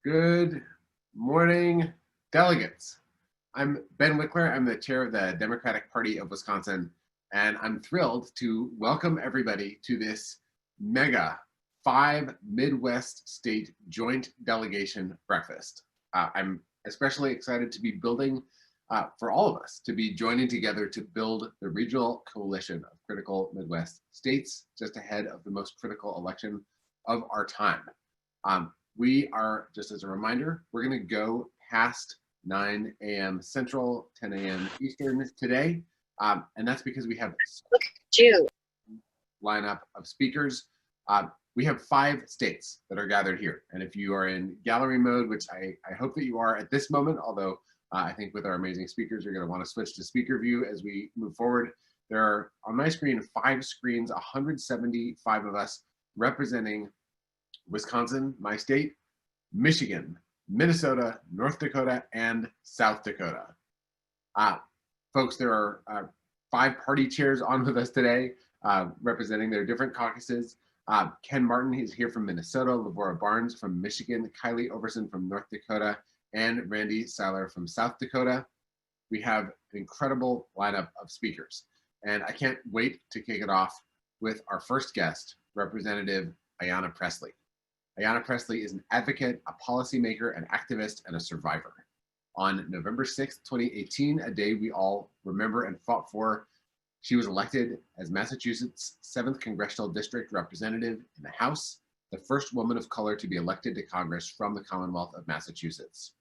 Good morning, delegates. I'm Ben Wickler. I'm the chair of the Democratic Party of Wisconsin, and I'm thrilled to welcome everybody to this mega 5 Midwest state joint delegation breakfast. I'm especially excited to be building for all of us to be joining together to build the regional coalition of critical Midwest states just ahead of the most critical election of our time. We are, just as a reminder, we're going to go past 9 a.m. Central, 10 a.m. Eastern today. And that's because we have a lineup of speakers. We have 5 states that are gathered here. And if you are in gallery mode, which I hope that you are at this moment, although I think with our amazing speakers, you're going to want to switch to speaker view as we move forward. There are, on my screen, 5 screens, 175 of us representing Wisconsin, my state, Michigan, Minnesota, North Dakota, and South Dakota. Folks, there are 5 party chairs on with us today, representing their different caucuses. Ken Martin, he's here from Minnesota, Lavora Barnes from Michigan, Kylie Overson from North Dakota, and Randy Seiler from South Dakota. We have an incredible lineup of speakers, and I can't wait to kick it off with our first guest, Representative Ayanna Pressley. Ayanna Pressley is an advocate, a policymaker, an activist, and a survivor. On November 6th, 2018, a day we all remember and fought for, she was elected as Massachusetts' 7th Congressional District Representative in the House, the first woman of color to be elected to Congress from the Commonwealth of Massachusetts.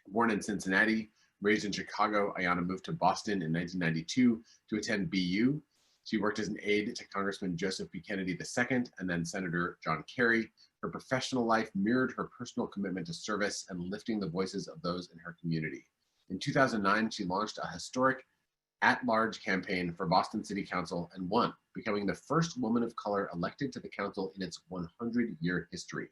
Born in Cincinnati, raised in Chicago, Ayanna moved to Boston in 1992 to attend BU. She worked as an aide to Congressman Joseph B. Kennedy II and then Senator John Kerry. Her professional life mirrored her personal commitment to service and lifting the voices of those in her community. In 2009, she launched a historic at-large campaign for Boston City Council and won, becoming the first woman of color elected to the council in its 100-year history.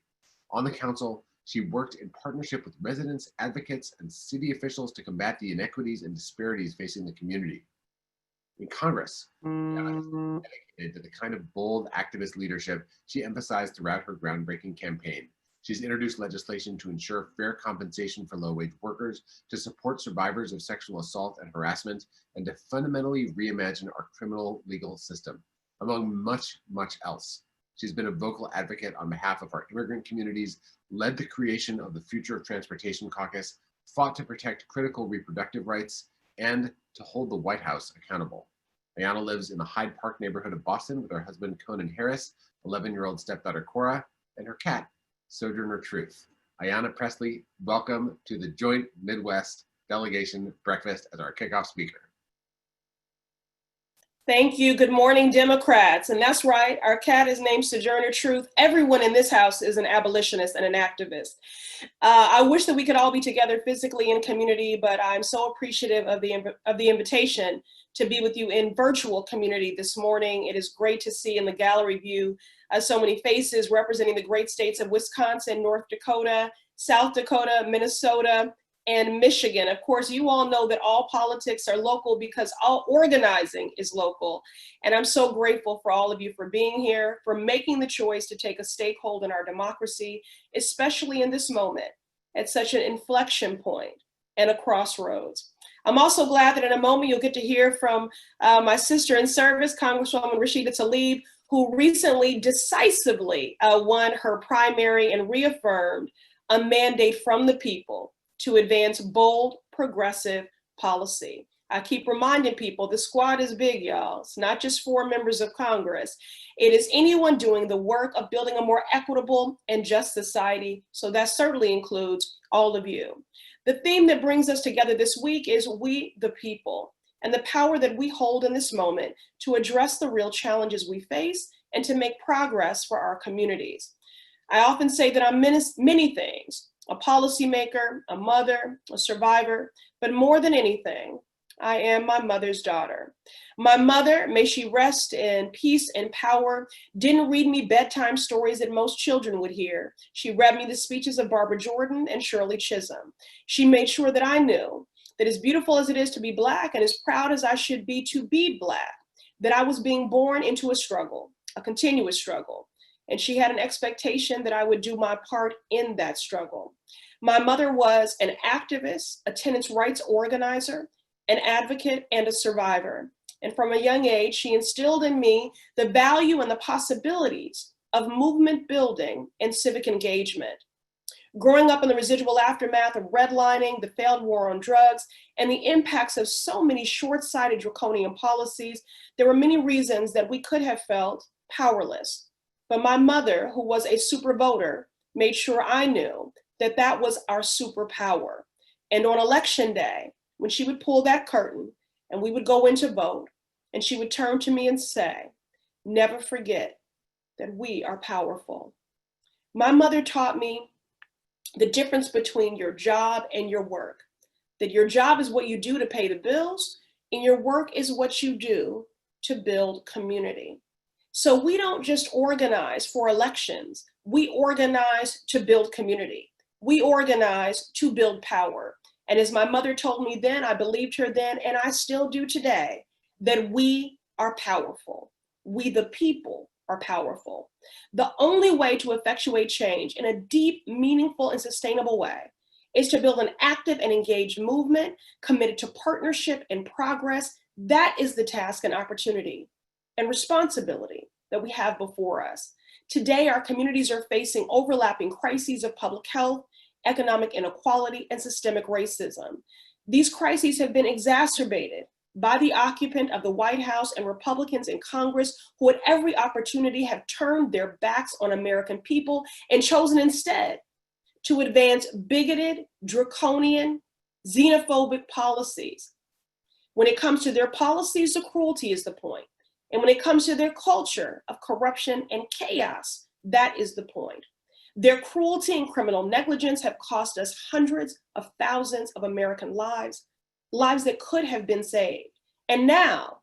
On the council, she worked in partnership with residents, advocates, and city officials to combat the inequities and disparities facing the community. In Congress, Ayanna is dedicated to the kind of bold activist leadership she emphasized throughout her groundbreaking campaign. She's introduced legislation to ensure fair compensation for low-wage workers, to support survivors of sexual assault and harassment, and to fundamentally reimagine our criminal legal system, among much, much else. She's been a vocal advocate on behalf of our immigrant communities, led the creation of the Future of Transportation Caucus, fought to protect critical reproductive rights, and to hold the White House accountable. Ayanna lives in the Hyde Park neighborhood of Boston with her husband Conan Harris, 11-year-old stepdaughter Cora, and her cat, Sojourner Truth. Ayanna Pressley, welcome to the Joint Midwest Delegation Breakfast as our kickoff speaker. Thank you. Good morning, Democrats. And that's right, our cat is named Sojourner Truth. Everyone in this house is an abolitionist and an activist. I wish that we could all be together physically in community, but I'm so appreciative of the invitation to be with you in virtual community this morning. It is great to see in the gallery view so many faces representing the great states of Wisconsin, North Dakota, South Dakota, Minnesota, and Michigan. Of course, you all know that all politics are local because all organizing is local. And I'm so grateful for all of you for being here, for making the choice to take a stakehold in our democracy, especially in this moment, at such an inflection point and a crossroads. I'm also glad that in a moment you'll get to hear from my sister in service, Congresswoman Rashida Tlaib, who recently decisively won her primary and reaffirmed a mandate from the people to advance bold, progressive policy. I keep reminding people the squad is big, y'all. It's not just 4 members of Congress. It is anyone doing the work of building a more equitable and just society. So that certainly includes all of you. The theme that brings us together this week is we the people, and the power that we hold in this moment to address the real challenges we face and to make progress for our communities. I often say that I'm many things: a policymaker, a mother, a survivor, but more than anything, I am my mother's daughter. My mother, may she rest in peace and power, didn't read me bedtime stories that most children would hear. She read me the speeches of Barbara Jordan and Shirley Chisholm. She made sure that I knew that as beautiful as it is to be Black and as proud as I should be to be Black, that I was being born into a struggle, a continuous struggle. and she had an expectation that I would do my part in that struggle. My mother was an activist, a tenants' rights organizer, an advocate, and a survivor. And from a young age, she instilled in me the value and the possibilities of movement building and civic engagement. Growing up in the residual aftermath of redlining, the failed war on drugs, and the impacts of so many short-sighted draconian policies, there were many reasons that we could have felt powerless. But my mother, who was a super voter, made sure I knew that that was our superpower. And on election day, when she would pull that curtain and we would go in to vote, and she would turn to me and say, "Never forget that we are powerful." My mother taught me the difference between your job and your work, that your job is what you do to pay the bills, and your work is what you do to build community. So we don't just organize for elections, we organize to build community. We organize to build power. And as my mother told me then, I believed her then, and I still do today, that we are powerful. We the people are powerful. The only way to effectuate change in a deep, meaningful, and sustainable way is to build an active and engaged movement committed to partnership and progress. That is the task and opportunity and responsibility that we have before us. Today, our communities are facing overlapping crises of public health, economic inequality, and systemic racism. These crises have been exacerbated by the occupant of the White House and Republicans in Congress who at every opportunity have turned their backs on American people and chosen instead to advance bigoted, draconian, xenophobic policies. When it comes to their policies, the cruelty is the point. And when it comes to their culture of corruption and chaos, that is the point. Their cruelty and criminal negligence have cost us hundreds of thousands of American lives, lives that could have been saved. And now,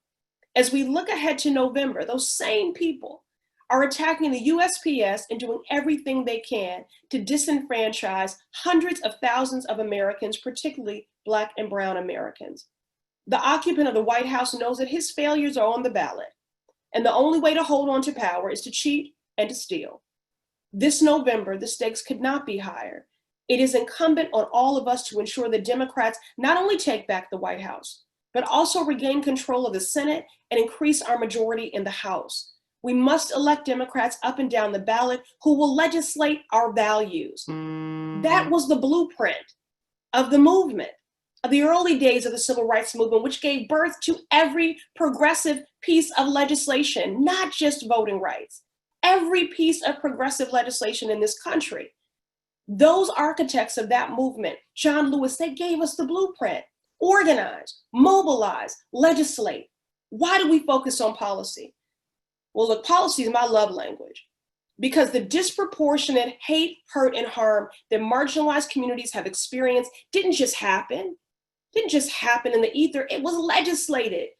as we look ahead to November, those same people are attacking the USPS and doing everything they can to disenfranchise hundreds of thousands of Americans, particularly Black and Brown Americans. The occupant of the White House knows that his failures are on the ballot, and the only way to hold on to power is to cheat and to steal. This November, the stakes could not be higher. It is incumbent on all of us to ensure that Democrats not only take back the White House, but also regain control of the Senate and increase our majority in the House. We must elect Democrats up and down the ballot who will legislate our values. That was the blueprint of the movement, of the early days of the civil rights movement, which gave birth to every progressive piece of legislation, not just voting rights, every piece of progressive legislation in this country. Those architects of that movement, John Lewis, they gave us the blueprint. Organize, mobilize, legislate. Why do we focus on policy? Well, look, policy is my love language because the disproportionate hate, hurt, and harm that marginalized communities have experienced didn't just happen in the ether. It was legislated.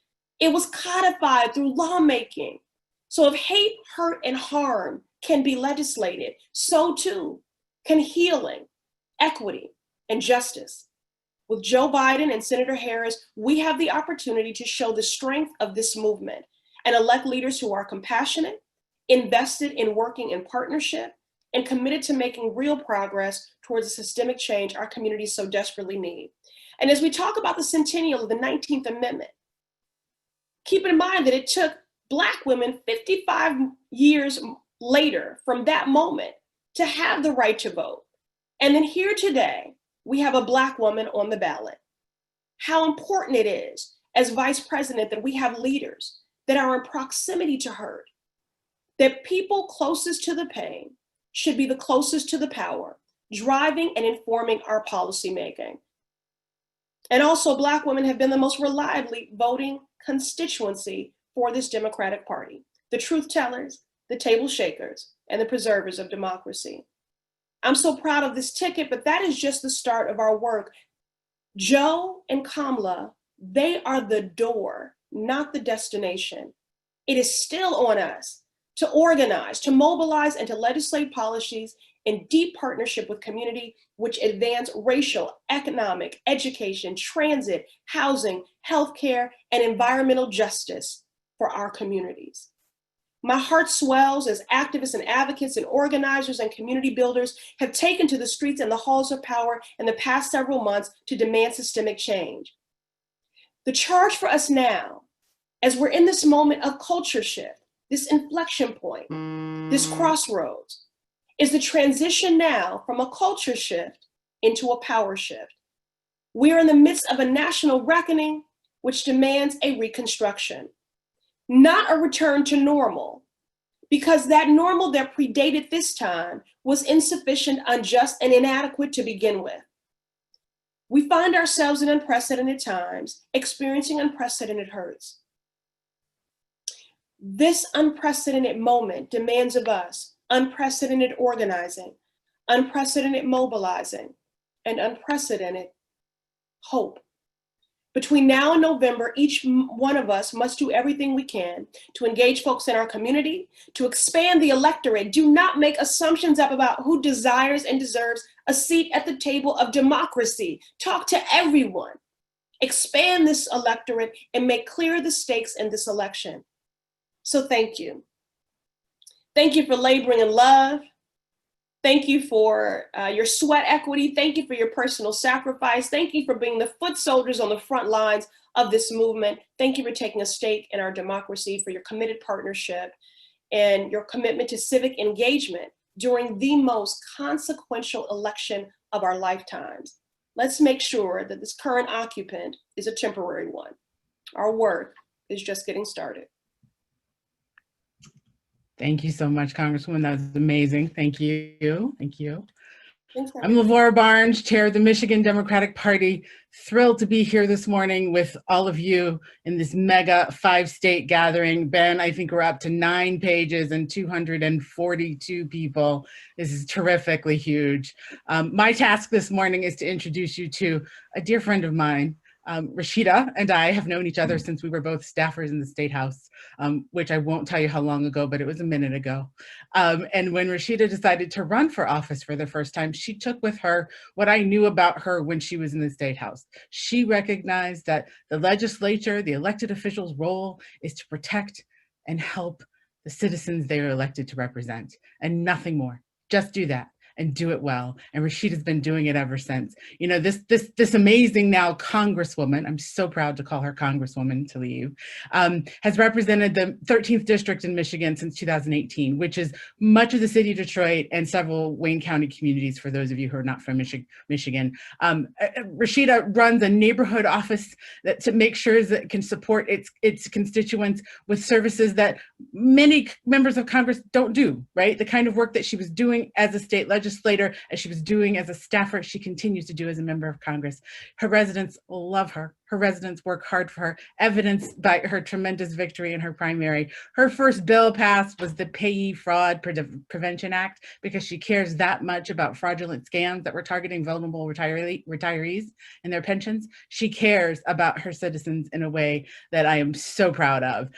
It was codified through lawmaking. So if hate, hurt, and harm can be legislated, so too can healing, equity, and justice. With Joe Biden and Senator Harris, we have the opportunity to show the strength of this movement and elect leaders who are compassionate, invested in working in partnership, and committed to making real progress towards the systemic change our communities so desperately need. And as we talk about the centennial of the 19th Amendment, keep in mind that it took Black women 55 years later from that moment to have the right to vote. And then here today, we have a Black woman on the ballot. How important it is as vice president that we have leaders that are in proximity to her, that people closest to the pain should be the closest to the power, driving and informing our policymaking. And also Black women have been the most reliably voting constituency for this Democratic Party, the truth tellers, the table shakers, and the preservers of democracy. I'm so proud of this ticket, but that is just the start of our work. Joe and Kamala, they are the door, not the destination. It is still on us to organize, to mobilize, and to legislate policies in deep partnership with community, which advance racial, economic, education, transit, housing, healthcare, and environmental justice for our communities. My heart swells as activists and advocates and organizers and community builders have taken to the streets and the halls of power in the past several months to demand systemic change. The charge for us now, as we're in this moment of culture shift, this inflection point, this crossroads, is the transition now from a culture shift into a power shift. We are in the midst of a national reckoning which demands a reconstruction, not a return to normal, because that normal that predated this time was insufficient, unjust, and inadequate to begin with. We find ourselves in unprecedented times, experiencing unprecedented hurts. This unprecedented moment demands of us unprecedented organizing, unprecedented mobilizing, and unprecedented hope. Between now and November, each one of us must do everything we can to engage folks in our community, to expand the electorate. Do not make assumptions up about who desires and deserves a seat at the table of democracy. Talk to everyone. Expand this electorate and make clear the stakes in this election. So thank you. Thank you for laboring in love. Thank you for your sweat equity. Thank you for your personal sacrifice. Thank you for being the foot soldiers on the front lines of this movement. Thank you for taking a stake in our democracy, for your committed partnership and your commitment to civic engagement during the most consequential election of our lifetimes. Let's make sure that this current occupant is a temporary one. Our work is just getting started. Thank you so much, Congresswoman. That was amazing. Thank you. Thank you. Thanks, I'm Lavora Barnes, Chair of the Michigan Democratic Party. Thrilled to be here this morning with all of you in this mega 5-state gathering. Ben, I think we're up to 9 pages and 242 people. This is terrifically huge. My task this morning is to introduce you to a dear friend of mine. Rashida and I have known each other since we were both staffers in the State House, which I won't tell you how long ago, but it was a minute ago. And when Rashida decided to run for office for the first time, she took with her what I knew about her when she was in the State House. She recognized that the legislature, the elected officials' role is to protect and help the citizens they are elected to represent, and nothing more. Just do that. And do it well. And Rashida's been doing it ever since. You know, this amazing now Congresswoman, I'm so proud to call her Congresswoman Tlaib, has represented the 13th District in Michigan since 2018, which is much of the city of Detroit and several Wayne County communities, for those of you who are not from Michigan. Rashida runs a neighborhood office that to make sure that it can support its constituents with services that many members of Congress don't do, right? The kind of work that she was doing as a state legislator, as she was doing as a staffer, she continues to do as a member of Congress. Her residents love her. Her residents work hard for her, evidenced by her tremendous victory in her primary. Her first bill passed was the Payee Fraud Prevention Act, because she cares that much about fraudulent scams that were targeting vulnerable retirees and their pensions. She cares about her citizens in a way that I am so proud of.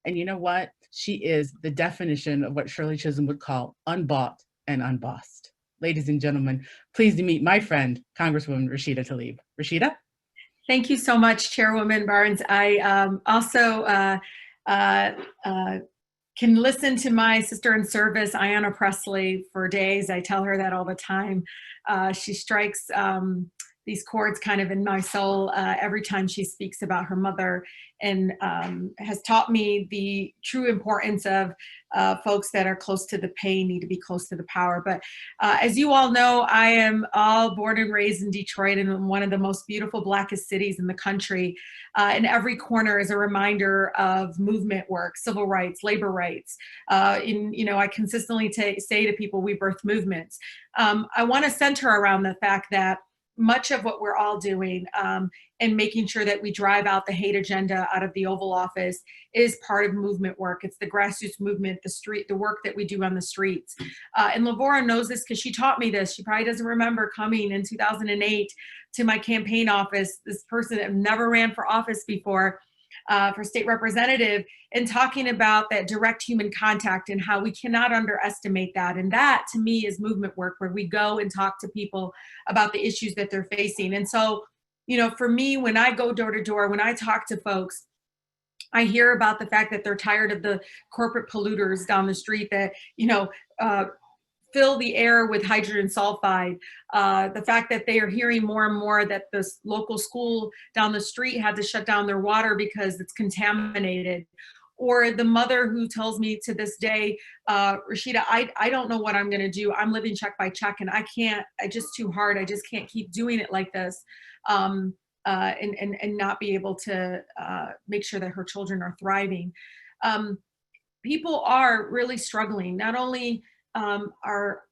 And you know what? She is the definition of what Shirley Chisholm would call unbought and unbossed. Ladies and gentlemen, pleased to meet my friend, Congresswoman Rashida Tlaib. Rashida? Thank you so much, Chairwoman Barnes. I also can listen to my sister in service, Ayanna Pressley, for days. I tell her that all the time. She strikes these chords kind of in my soul every time she speaks about her mother, and has taught me the true importance of folks that are close to the pain need to be close to the power. But as you all know, I am all born and raised in Detroit, in one of the most beautiful, blackest cities in the country. And every corner is a reminder of movement work, civil rights, labor rights. I consistently say to people, we birth movements. I want to center around the fact that much of what we're all doing and making sure that we drive out the hate agenda out of the Oval Office is part of movement work. It's the grassroots movement, the work that we do on the streets. And Lavora knows this because she taught me this. She probably doesn't remember coming in 2008 to my campaign office, this person that never ran for office before, for state representative, and talking about that direct human contact and how we cannot underestimate that. And that, to me, is movement work, where we go and talk to people about the issues that they're facing. And so, for me, when I go door to door, when I talk to folks, I hear about the fact that they're tired of the corporate polluters down the street that, fill the air with hydrogen sulfide. The fact that they are hearing more and more that this local school down the street had to shut down their water because it's contaminated. Or the mother who tells me to this day, Rashida, I don't know what I'm going to do. I'm living check by check and I just too hard. I just can't keep doing it like this. And not be able to make sure that her children are thriving. People are really struggling. Not only our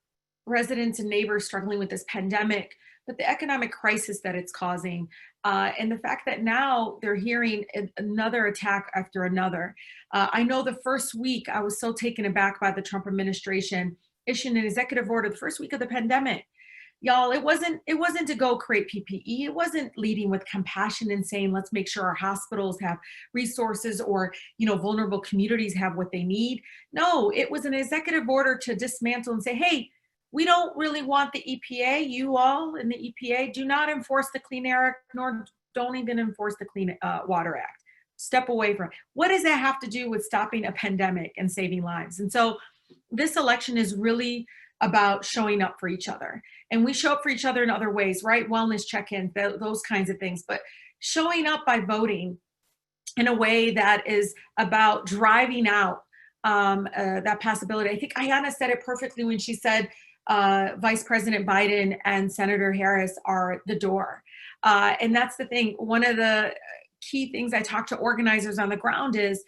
residents and neighbors struggling with this pandemic, but the economic crisis that it's causing. And the fact that now they're hearing another attack after another. I know the first week I was so taken aback by the Trump administration issuing an executive order the first week of the pandemic. Y'all, it wasn't to go create PPE. It wasn't leading with compassion and saying, let's make sure our hospitals have resources or, vulnerable communities have what they need. No, it was an executive order to dismantle and say, hey, we don't really want the EPA. You all in the EPA do not enforce the Clean Air Act, nor don't even enforce the Clean Water Act. Step away from it. What does that have to do with stopping a pandemic and saving lives? And so this election is really about showing up for each other. And we show up for each other in other ways, right? Wellness check-ins, those kinds of things. But showing up by voting in a way that is about driving out that possibility. I think Ayanna said it perfectly when she said Vice President Biden and Senator Harris are the door. And that's the thing. One of the key things I talk to organizers on the ground is,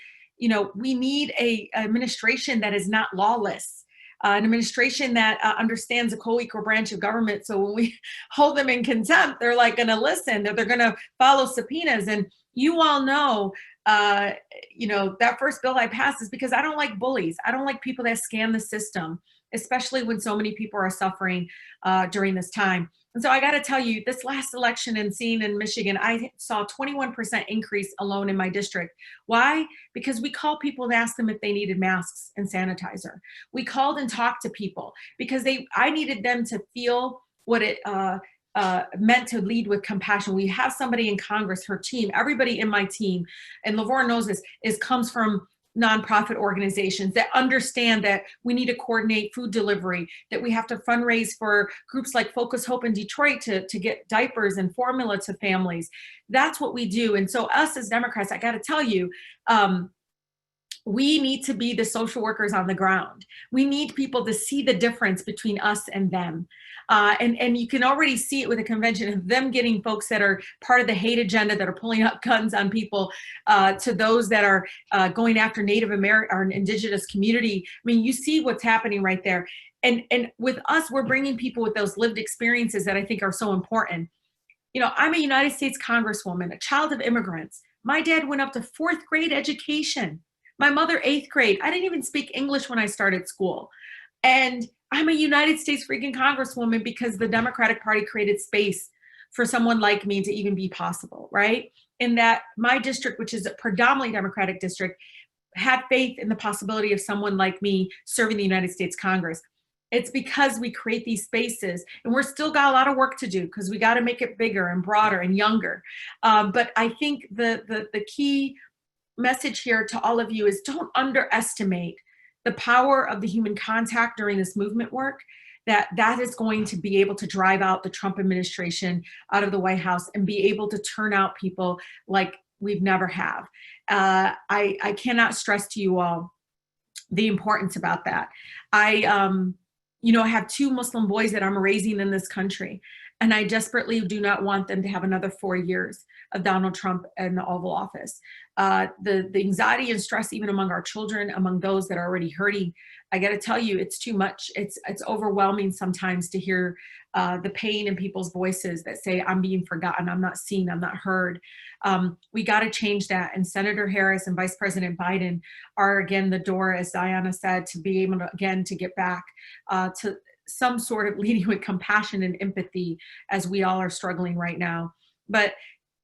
we need a administration that is not lawless. An administration that understands the co-equal branch of government. So when we hold them in contempt, they're like going to listen, that they're going to follow subpoenas. And you all know, that first bill I passed is because I don't like bullies. I don't like people that scam the system, especially when so many people are suffering during this time. And so I got to tell you, this last election and seeing in Michigan, I saw a 21% increase alone in my district. Why? Because we called people and asked them if they needed masks and sanitizer. We called and talked to people because I needed them to feel what it meant to lead with compassion. We have somebody in Congress, her team, everybody in my team, and Laverne knows this, comes from nonprofit organizations that understand that we need to coordinate food delivery, that we have to fundraise for groups like Focus Hope in Detroit to get diapers and formula to families. That's what we do. And so us as Democrats, I got to tell you, we need to be the social workers on the ground. We need people to see the difference between us and them. And you can already see it with the convention of them getting folks that are part of the hate agenda, that are pulling up guns on people, to those that are going after Native American or indigenous community. I mean, you see what's happening right there. And with us, we're bringing people with those lived experiences that I think are so important. I'm a United States Congresswoman, a child of immigrants. My dad went up to 4th grade education. My mother, 8th grade. I didn't even speak English when I started school. And I'm a United States freaking Congresswoman because the Democratic Party created space for someone like me to even be possible, right? In that my district, which is a predominantly Democratic district, had faith in the possibility of someone like me serving the United States Congress. It's because we create these spaces, and we're still got a lot of work to do because we got to make it bigger and broader and younger. But I think the key message here to all of you is don't underestimate the power of the human contact during this movement work, that is going to be able to drive out the Trump administration out of the White House and be able to turn out people like we've never have. I cannot stress to you all the importance about that. I have 2 Muslim boys that I'm raising in this country, and I desperately do not want them to have another 4 years of Donald Trump in the Oval Office. The anxiety and stress, even among our children, among those that are already hurting, I got to tell you, it's too much. It's overwhelming sometimes to hear the pain in people's voices that say, I'm being forgotten, I'm not seen, I'm not heard. We got to change that. And Senator Harris and Vice President Biden are, again, the door, as Diana said, to be able to, again, to get back to some sort of leading with compassion and empathy as we all are struggling right now. But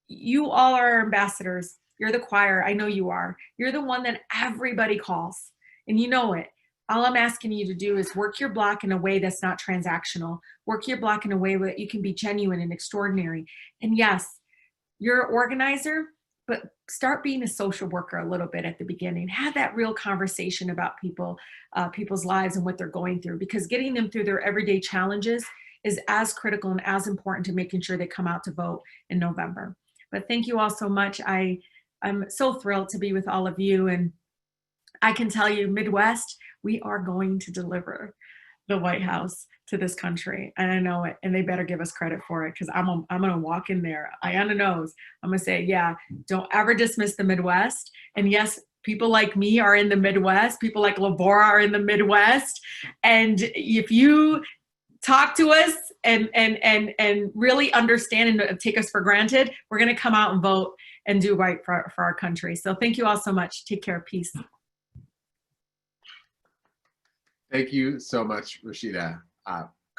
you all are ambassadors. You're the choir. I know you are. You're the one that everybody calls, and you know it. All I'm asking you to do is work your block in a way that's not transactional. Work your block in a way where you can be genuine and extraordinary. And yes, you're an organizer. but start being a social worker a little bit at the beginning. Have that real conversation about people's lives and what they're going through, because getting them through their everyday challenges is as critical and as important to making sure they come out to vote in November. But thank you all so much. I'm so thrilled to be with all of you. And I can tell you, Midwest, we are going to deliver the White House to this country. And I know it, and they better give us credit for it, because I'm going to walk in there, eye on the nose. I'm going to say, yeah, don't ever dismiss the Midwest. And yes, people like me are in the Midwest. People like Lavora are in the Midwest. And if you talk to us and really understand and take us for granted, we're going to come out and vote and do right for our country. So thank you all so much. Take care. Peace. Thank you so much, Rashida.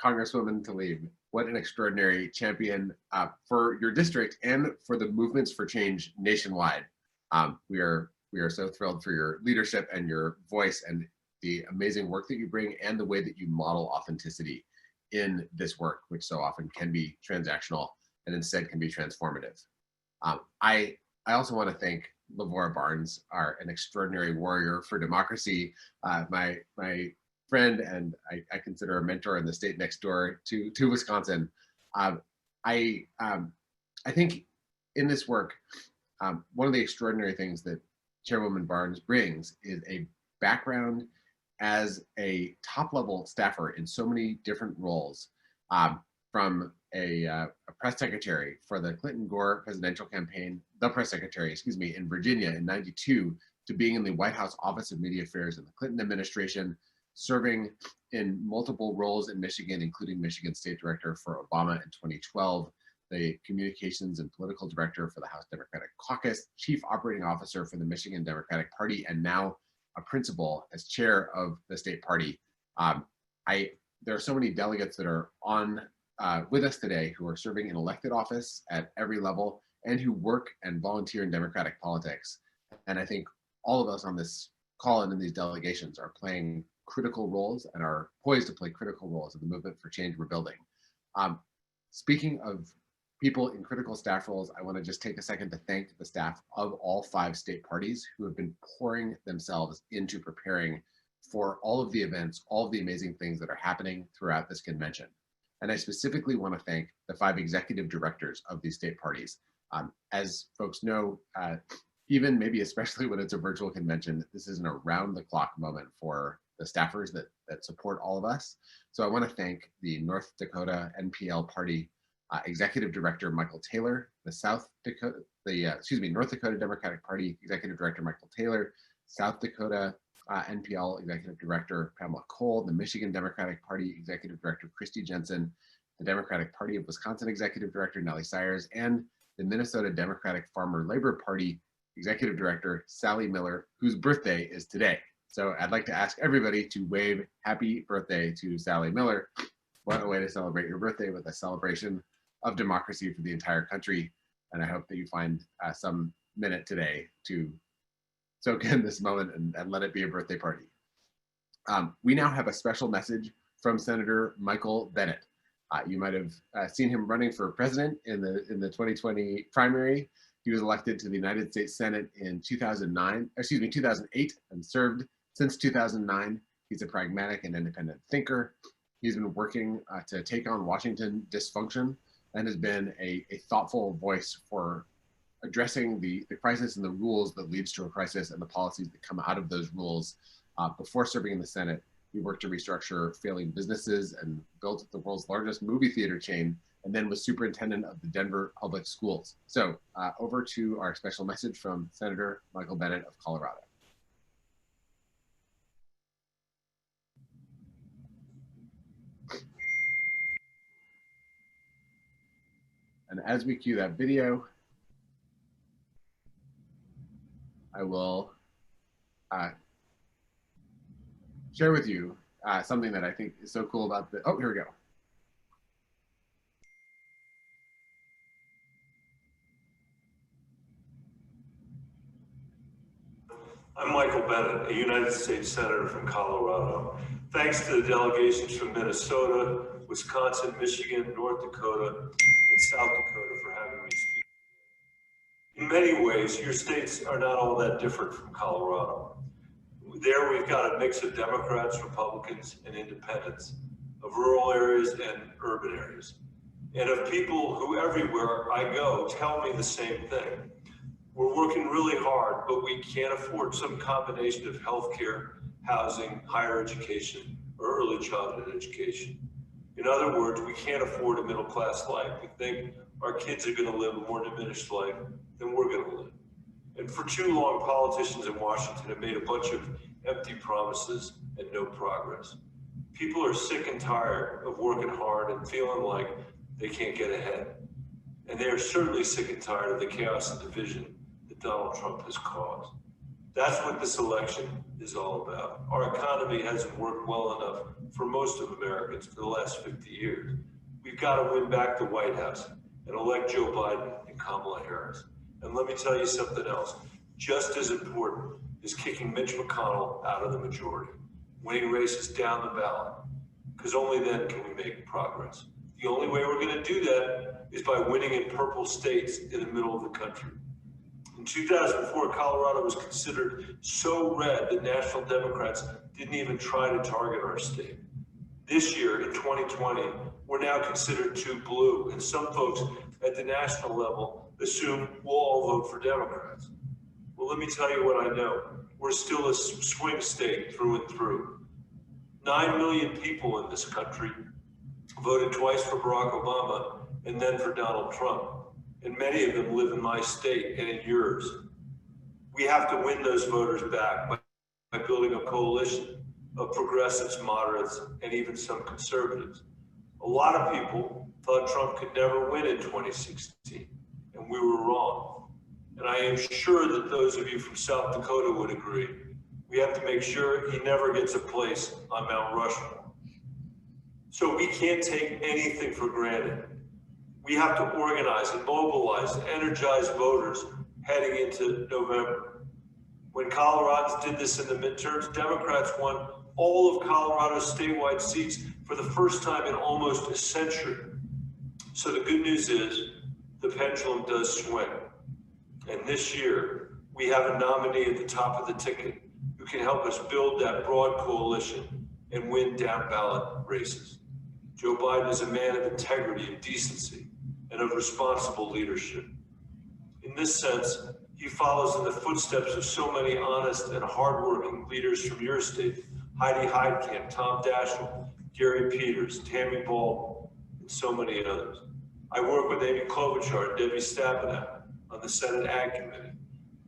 Congresswoman Tlaib, what an extraordinary champion for your district and for the movements for change nationwide. We are so thrilled for your leadership and your voice and the amazing work that you bring and the way that you model authenticity in this work, which so often can be transactional and instead can be transformative. I also want to thank Lavora Barnes, an extraordinary warrior for democracy, my friend, and I consider a mentor in the state next door to Wisconsin. I think in this work, one of the extraordinary things that Chairwoman Barnes brings is a background as a top-level staffer in so many different roles, from a press secretary for the Clinton-Gore presidential campaign, the press secretary, excuse me, in Virginia in '92, to being in the White House Office of Media Affairs in the Clinton administration, serving in multiple roles in Michigan, including Michigan State Director for Obama in 2012, the Communications and Political Director for the House Democratic Caucus, Chief Operating Officer for the Michigan Democratic Party, and now a principal as chair of the state party. There are so many delegates that are on with us today who are serving in elected office at every level and who work and volunteer in democratic politics. And I think all of us on this call and in these delegations are playing critical roles and are poised to play critical roles in the movement for change we're building. Speaking of people in critical staff roles, I want to just take a second to thank the staff of all 5 state parties who have been pouring themselves into preparing for all of the events, all of the amazing things that are happening throughout this convention. And I specifically want to thank the 5 executive directors of these state parties. As folks know, even maybe especially when it's a virtual convention, this is an around-the-clock moment for the staffers that support all of us. So I want to thank the North Dakota NPL Party Executive Director Michael Taylor, the North Dakota Democratic Party Executive Director Michael Taylor, South Dakota NPL Executive Director Pamela Cole, the Michigan Democratic Party Executive Director Christy Jensen, the Democratic Party of Wisconsin Executive Director Nellie Sayers, and the Minnesota Democratic Farmer Labor Party Executive Director Sally Miller, whose birthday is today. So I'd like to ask everybody to wave happy birthday to Sally Miller. What a way to celebrate your birthday, with a celebration of democracy for the entire country. And I hope that you find some minute today to soak in this moment and let it be a birthday party. We now have a special message from Senator Michael Bennet. You might have seen him running for president in the 2020 primary. He was elected to the United States Senate in 2008, and served since 2009. He's a pragmatic and independent thinker. He's been working to take on Washington dysfunction and has been a thoughtful voice for addressing the crisis and the rules that leads to a crisis and the policies that come out of those rules. Before serving in the Senate, he worked to restructure failing businesses and built the world's largest movie theater chain, and then was superintendent of the Denver Public Schools. So over to our special message from Senator Michael Bennet of Colorado. And as we cue that video, I will share with you something that I think is so cool about the, oh, here we go. I'm Michael Bennet, a United States Senator from Colorado. Thanks to the delegations from Minnesota, Wisconsin, Michigan, North Dakota, and South Dakota for having me speak. In many ways, your states are not all that different from Colorado. There we've got a mix of Democrats, Republicans, and independents, of rural areas and urban areas, and of people who everywhere I go tell me the same thing. We're working really hard, but we can't afford some combination of healthcare, housing, higher education, or early childhood education. In other words, we can't afford a middle-class life. We think our kids are going to live a more diminished life than we're going to live. And for too long, politicians in Washington have made a bunch of empty promises and no progress. People are sick and tired of working hard and feeling like they can't get ahead. And they are certainly sick and tired of the chaos and division that Donald Trump has caused. That's what this election is all about. Our economy hasn't worked well enough for most of Americans for the last 50 years. We've got to win back the White House and elect Joe Biden and Kamala Harris. And let me tell you something else. Just as important is kicking Mitch McConnell out of the majority, winning races down the ballot, because only then can we make progress. The only way we're going to do that is by winning in purple states in the middle of the country. In 2004, Colorado was considered so red that national Democrats didn't even try to target our state. This year, in 2020, we're now considered too blue, and some folks at the national level assume we'll all vote for Democrats. Well, let me tell you what I know. We're still a swing state through and through. 9 million people in this country voted twice for Barack Obama and then for Donald Trump. And many of them live in my state and in yours. We have to win those voters back by building a coalition of progressives, moderates, and even some conservatives. A lot of people thought Trump could never win in 2016, and we were wrong. And I am sure that those of you from South Dakota would agree. We have to make sure he never gets a place on Mount Rushmore. So we can't take anything for granted. We have to organize and mobilize and energize voters heading into November. When Coloradans did this in the midterms, Democrats won all of Colorado's statewide seats for the first time in almost a century. So the good news is the pendulum does swing. And this year, we have a nominee at the top of the ticket who can help us build that broad coalition and win down ballot races. Joe Biden is a man of integrity and decency and of responsible leadership. In this sense, he follows in the footsteps of so many honest and hardworking leaders from your state: Heidi Heitkamp, Tom Daschle, Gary Peters, Tammy Baldwin, and so many others. I work with Amy Klobuchar and Debbie Stabenow on the Senate Ag Committee,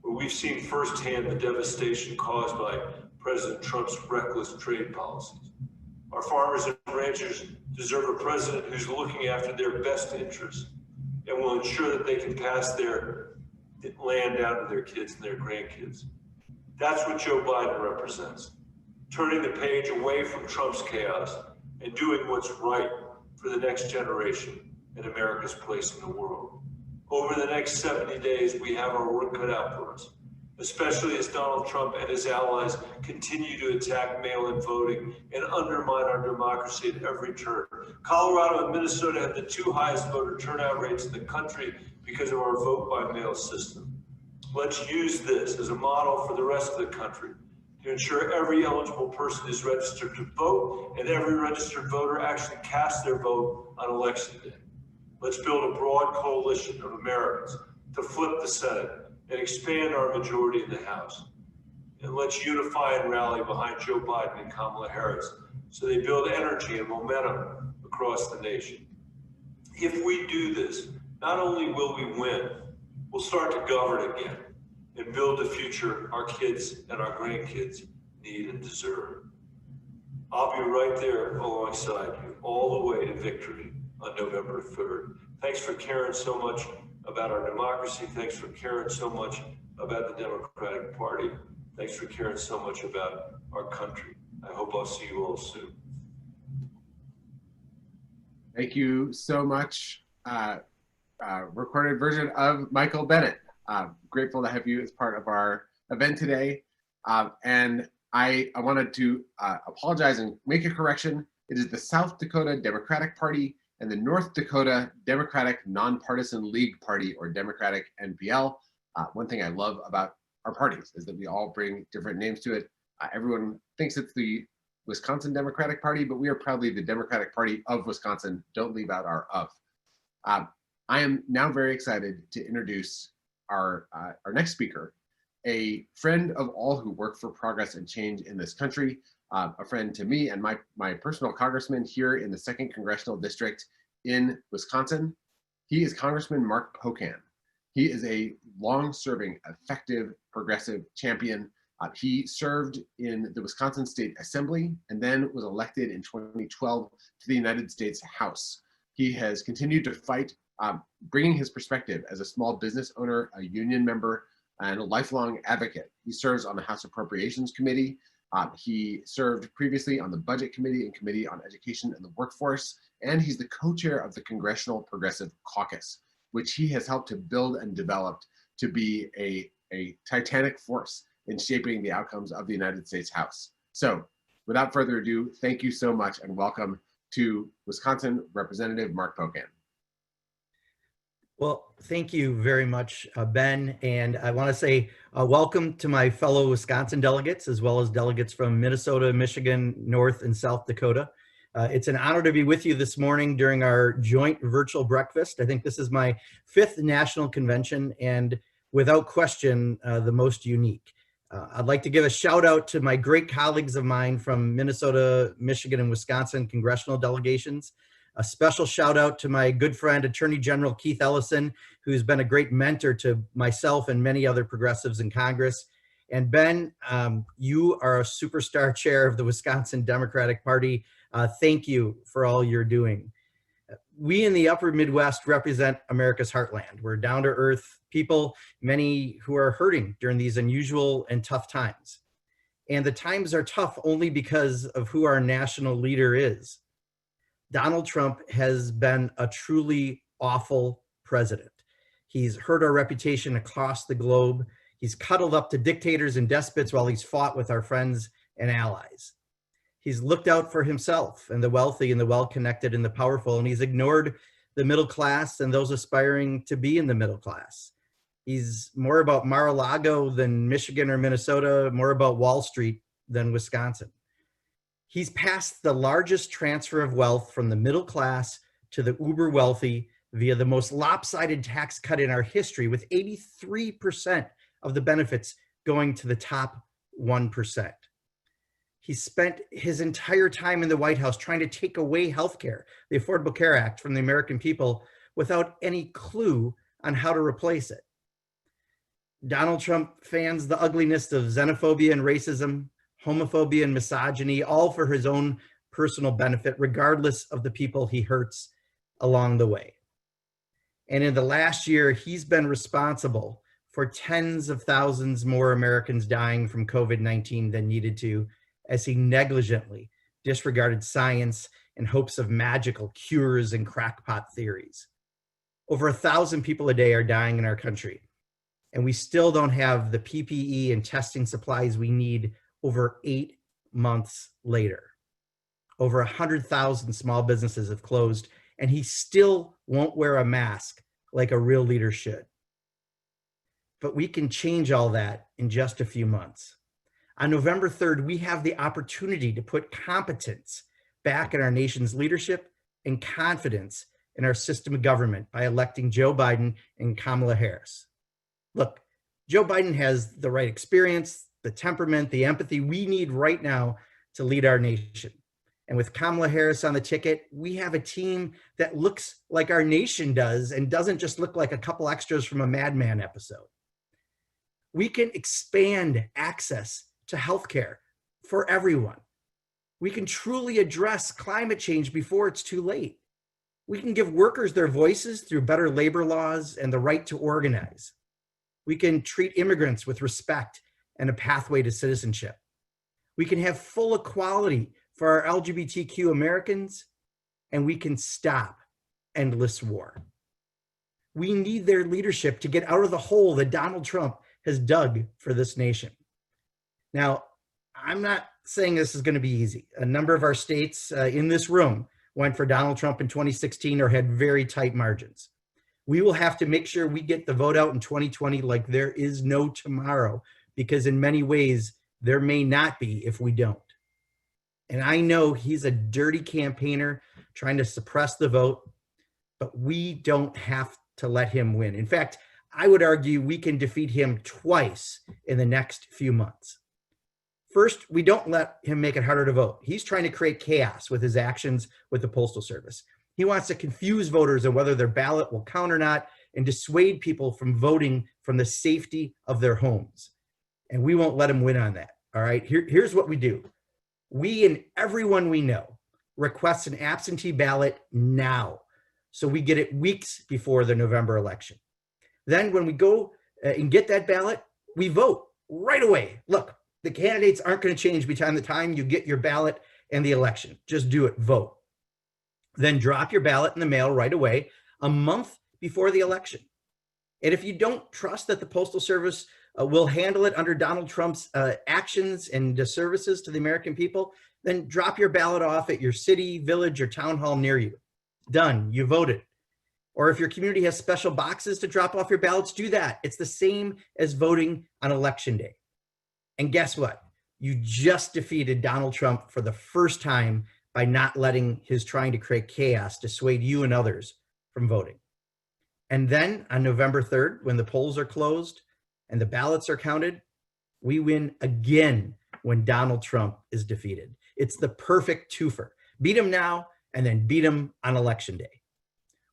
where we've seen firsthand the devastation caused by President Trump's reckless trade policies. Our farmers and ranchers deserve a president who's looking after their best interests and will ensure that they can pass their land down to their kids and their grandkids. That's what Joe Biden represents, turning the page away from Trump's chaos and doing what's right for the next generation and America's place in the world. Over the next 70 days, we have our work cut out for us, especially as Donald Trump and his allies continue to attack mail-in voting and undermine our democracy at every turn. Colorado and Minnesota have the 2 highest voter turnout rates in the country because of our vote-by-mail system. Let's use this as a model for the rest of the country to ensure every eligible person is registered to vote and every registered voter actually casts their vote on election day. Let's build a broad coalition of Americans to flip the Senate and expand our majority in the House. And let's unify and rally behind Joe Biden and Kamala Harris so they build energy and momentum across the nation. If we do this, not only will we win, we'll start to govern again and build the future our kids and our grandkids need and deserve. I'll be right there alongside you all the way to victory on November 3rd. Thanks for caring so much about our democracy. Thanks for caring so much about the Democratic Party. Thanks for caring so much about our country. I hope I'll see you all soon. Thank you so much. Recorded version of Michael Bennett. Grateful to have you as part of our event today. And I wanted to apologize and make a correction. It is the South Dakota Democratic Party and the North Dakota Democratic Nonpartisan League Party, or Democratic NPL. One thing I love about our parties is that we all bring different names to it. Everyone thinks it's the Wisconsin Democratic Party, but we are proudly the Democratic Party of Wisconsin. Don't leave out our of. I am now very excited to introduce our next speaker, a friend of all who work for progress and change in this country, a friend to me and my personal congressman here in the 2nd Congressional District in Wisconsin. He is Congressman Mark Pocan. He is a long-serving, effective, progressive champion. He served in the Wisconsin State Assembly and then was elected in 2012 to the United States House. He has continued to fight, bringing his perspective as a small business owner, a union member, and a lifelong advocate. He serves on the House Appropriations Committee. He served previously on the Budget Committee and Committee on Education and the Workforce, and he's the co-chair of the Congressional Progressive Caucus, which he has helped to build and develop to be a titanic force in shaping the outcomes of the United States House. So without further ado, thank you so much and welcome to Wisconsin Representative Mark Pocan. Well, thank you very much, Ben. And I want to say welcome to my fellow Wisconsin delegates, as well as delegates from Minnesota, Michigan, North and South Dakota. It's an honor to be with you this morning during our joint virtual breakfast. I think this is my 5th national convention and without question, the most unique. I'd like to give a shout out to my great colleagues of mine from Minnesota, Michigan, and Wisconsin congressional delegations. A special shout out to my good friend, Attorney General Keith Ellison, who's been a great mentor to myself and many other progressives in Congress. And Ben, you are a superstar chair of the Wisconsin Democratic Party. Thank you for all you're doing. We in the upper Midwest represent America's heartland. We're down to earth people, many who are hurting during these unusual and tough times. And the times are tough only because of who our national leader is. Donald Trump has been a truly awful president. He's hurt our reputation across the globe. He's cuddled up to dictators and despots while he's fought with our friends and allies. He's looked out for himself and the wealthy and the well-connected and the powerful, and he's ignored the middle class and those aspiring to be in the middle class. He's more about Mar-a-Lago than Michigan or Minnesota, more about Wall Street than Wisconsin. He's passed the largest transfer of wealth from the middle class to the uber wealthy via the most lopsided tax cut in our history, with 83% of the benefits going to the top 1%. He spent his entire time in the White House trying to take away healthcare, the Affordable Care Act, from the American people without any clue on how to replace it. Donald Trump fans the ugliness of xenophobia and racism, homophobia and misogyny, all for his own personal benefit, regardless of the people he hurts along the way. And in the last year, he's been responsible for tens of thousands more Americans dying from COVID-19 than needed to, as he negligently disregarded science in hopes of magical cures and crackpot theories. Over 1,000 people a day are dying in our country, and we still don't have the PPE and testing supplies we need over 8 months later. Over 100,000 small businesses have closed, and he still won't wear a mask like a real leader should. But we can change all that in just a few months. On November 3rd, we have the opportunity to put competence back in our nation's leadership and confidence in our system of government by electing Joe Biden and Kamala Harris. Look, Joe Biden has the right experience, the temperament, the empathy we need right now to lead our nation. And with Kamala Harris on the ticket, we have a team that looks like our nation does and doesn't just look like a couple extras from a Mad Men episode. We can expand access to healthcare for everyone. We can truly address climate change before it's too late. We can give workers their voices through better labor laws and the right to organize. We can treat immigrants with respect and a pathway to citizenship. We can have full equality for our LGBTQ Americans, and we can stop endless war. We need their leadership to get out of the hole that Donald Trump has dug for this nation. Now, I'm not saying this is going to be easy. A number of our states in this room went for Donald Trump in 2016 or had very tight margins. We will have to make sure we get the vote out in 2020 like there is no tomorrow, because in many ways, there may not be if we don't. And I know he's a dirty campaigner trying to suppress the vote, but we don't have to let him win. In fact, I would argue we can defeat him twice in the next few months. First, we don't let him make it harder to vote. He's trying to create chaos with his actions with the Postal Service. He wants to confuse voters on whether their ballot will count or not and dissuade people from voting from the safety of their homes. And we won't let him win on that. All right, here's what we do. We and everyone we know requests an absentee ballot now, so we get it weeks before the November election. Then when we go and get that ballot, we vote right away. Look, the candidates aren't going to change between the time you get your ballot and the election. Just do it, vote. Then drop your ballot in the mail right away, a month before the election. And if you don't trust that the Postal Service will handle it under Donald Trump's actions and disservices to the American people, then drop your ballot off at your city, village, or town hall near you. Done, you voted. Or if your community has special boxes to drop off your ballots, do that. It's the same as voting on election day. And guess what? You just defeated Donald Trump for the first time by not letting his trying to create chaos dissuade you and others from voting. And then on November 3rd, when the polls are closed and the ballots are counted, we win again when Donald Trump is defeated. It's the perfect twofer. Beat him now and then beat him on election day.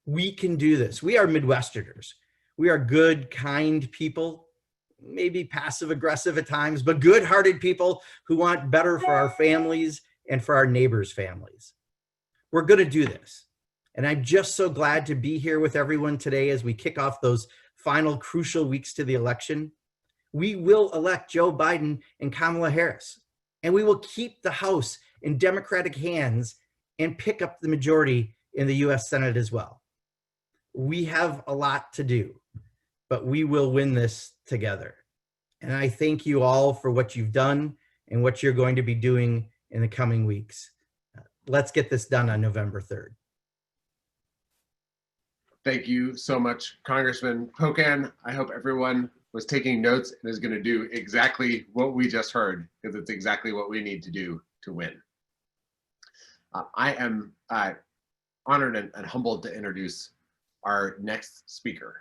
We can do this. We are Midwesterners. We are good, kind people, maybe passive aggressive at times, but good-hearted people who want better for our families and for our neighbors' families. We're going to do this. And I'm just so glad to be here with everyone today as we kick off those final crucial weeks to the election. We will elect Joe Biden and Kamala Harris, and we will keep the House in Democratic hands and pick up the majority in the U.S. Senate as well. We have a lot to do, but we will win this together. And I thank you all for what you've done and what you're going to be doing in the coming weeks. Let's get this done on November 3rd. Thank you so much, Congressman Pocan. I hope everyone was taking notes and is going to do exactly what we just heard, because it's exactly what we need to do to win. I am honored and humbled to introduce our next speaker.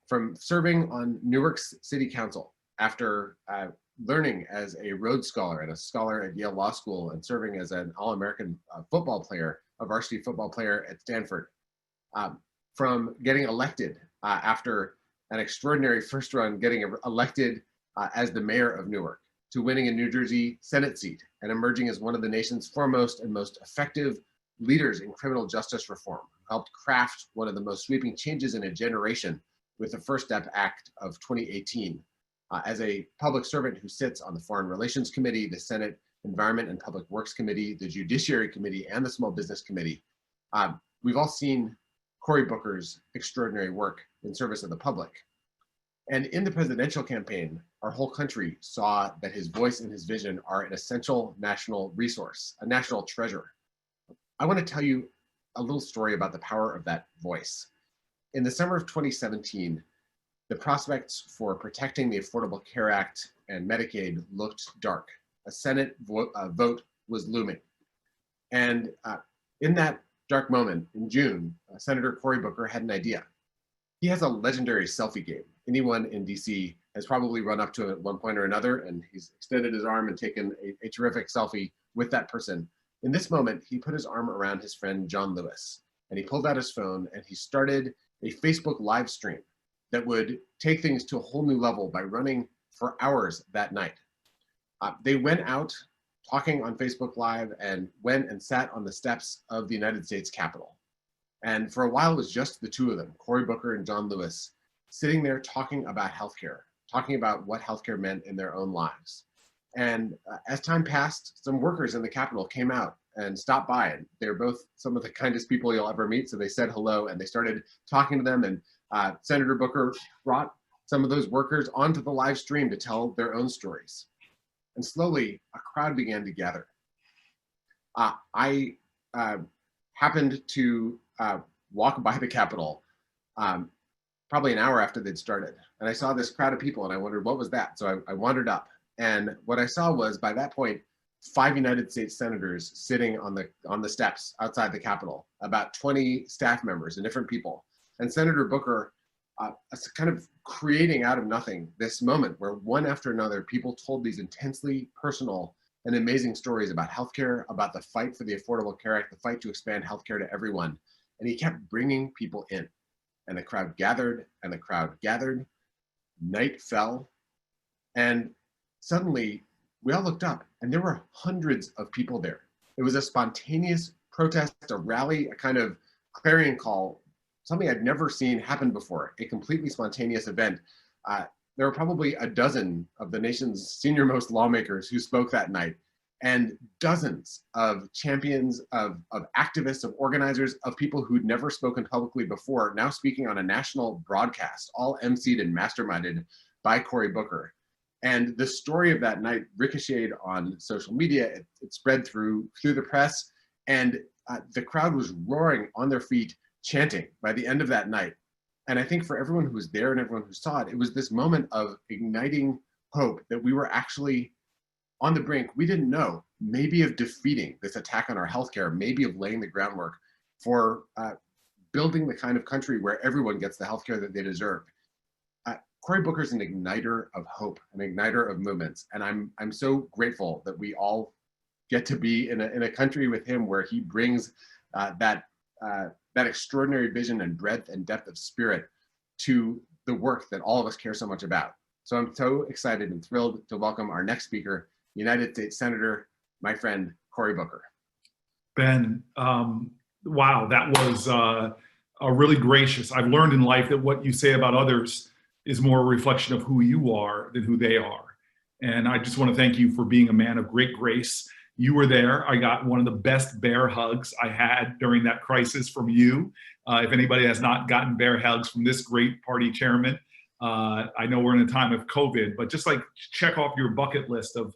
From serving on Newark's City Council after learning as a Rhodes Scholar and a scholar at Yale Law School and serving as an All-American football player, a varsity football player at Stanford, from getting elected after an extraordinary first run, getting elected as the mayor of Newark, to winning a New Jersey Senate seat and emerging as one of the nation's foremost and most effective leaders in criminal justice reform, who helped craft one of the most sweeping changes in a generation with the First Step Act of 2018. As a public servant who sits on the Foreign Relations Committee, the Senate Environment and Public Works Committee, the Judiciary Committee, and the Small Business Committee, we've all seen Cory Booker's extraordinary work in service of the public. And in the presidential campaign, our whole country saw that his voice and his vision are an essential national resource, a national treasure. I want to tell you a little story about the power of that voice. In the summer of 2017, the prospects for protecting the Affordable Care Act and Medicaid looked dark. A Senate vote was looming. And in that dark moment in June, Senator Cory Booker had an idea. He has a legendary selfie game. Anyone in DC has probably run up to him at one point or another, and he's extended his arm and taken a terrific selfie with that person. In this moment, he put his arm around his friend John Lewis, and he pulled out his phone and he started a Facebook live stream that would take things to a whole new level by running for hours that night. They went out talking on Facebook Live and went and sat on the steps of the United States Capitol. And for a while, it was just the two of them, Cory Booker and John Lewis, sitting there talking about healthcare, talking about what healthcare meant in their own lives. And as time passed, some workers in the Capitol came out and stopped by. And they're both some of the kindest people you'll ever meet. So they said hello and they started talking to them. And Senator Booker brought some of those workers onto the live stream to tell their own stories. And slowly, a crowd began to gather. I happened to walk by the Capitol probably an hour after they'd started. And I saw this crowd of people and I wondered, what was that? So I wandered up. And what I saw was, by that point, 5 United States senators sitting on the steps outside the Capitol, about 20 staff members and different people. And Senator Booker kind of creating out of nothing this moment where one after another, people told these intensely personal and amazing stories about healthcare, about the fight for the Affordable Care Act, the fight to expand healthcare to everyone. And he kept bringing people in. And the crowd gathered, and the crowd gathered. Night fell, and suddenly we all looked up, and there were hundreds of people there. It was a spontaneous protest, a rally, a kind of clarion call, something I'd never seen happen before, a completely spontaneous event. There were probably a dozen of the nation's senior-most lawmakers who spoke that night, and dozens of champions, of activists, of organizers, of people who'd never spoken publicly before, now speaking on a national broadcast, all emceed and masterminded by Cory Booker. And the story of that night ricocheted on social media. It spread through the press, and the crowd was roaring on their feet, chanting by the end of that night. And I think for everyone who was there and everyone who saw it, it was this moment of igniting hope that we were actually on the brink, we didn't know, maybe of defeating this attack on our healthcare, maybe of laying the groundwork for building the kind of country where everyone gets the healthcare that they deserve. Cory Booker's an igniter of hope, an igniter of movements, and I'm so grateful that we all get to be in a country with him where he brings that extraordinary vision and breadth and depth of spirit to the work that all of us care so much about. So I'm so excited and thrilled to welcome our next speaker, United States Senator, my friend, Cory Booker. Ben, wow, that was a really gracious. I've learned in life that what you say about others is more a reflection of who you are than who they are. And I just want to thank you for being a man of great grace. You were there. I got one of the best bear hugs I had during that crisis from you. If anybody has not gotten bear hugs from this great party chairman, I know we're in a time of COVID, but just like check off your bucket list of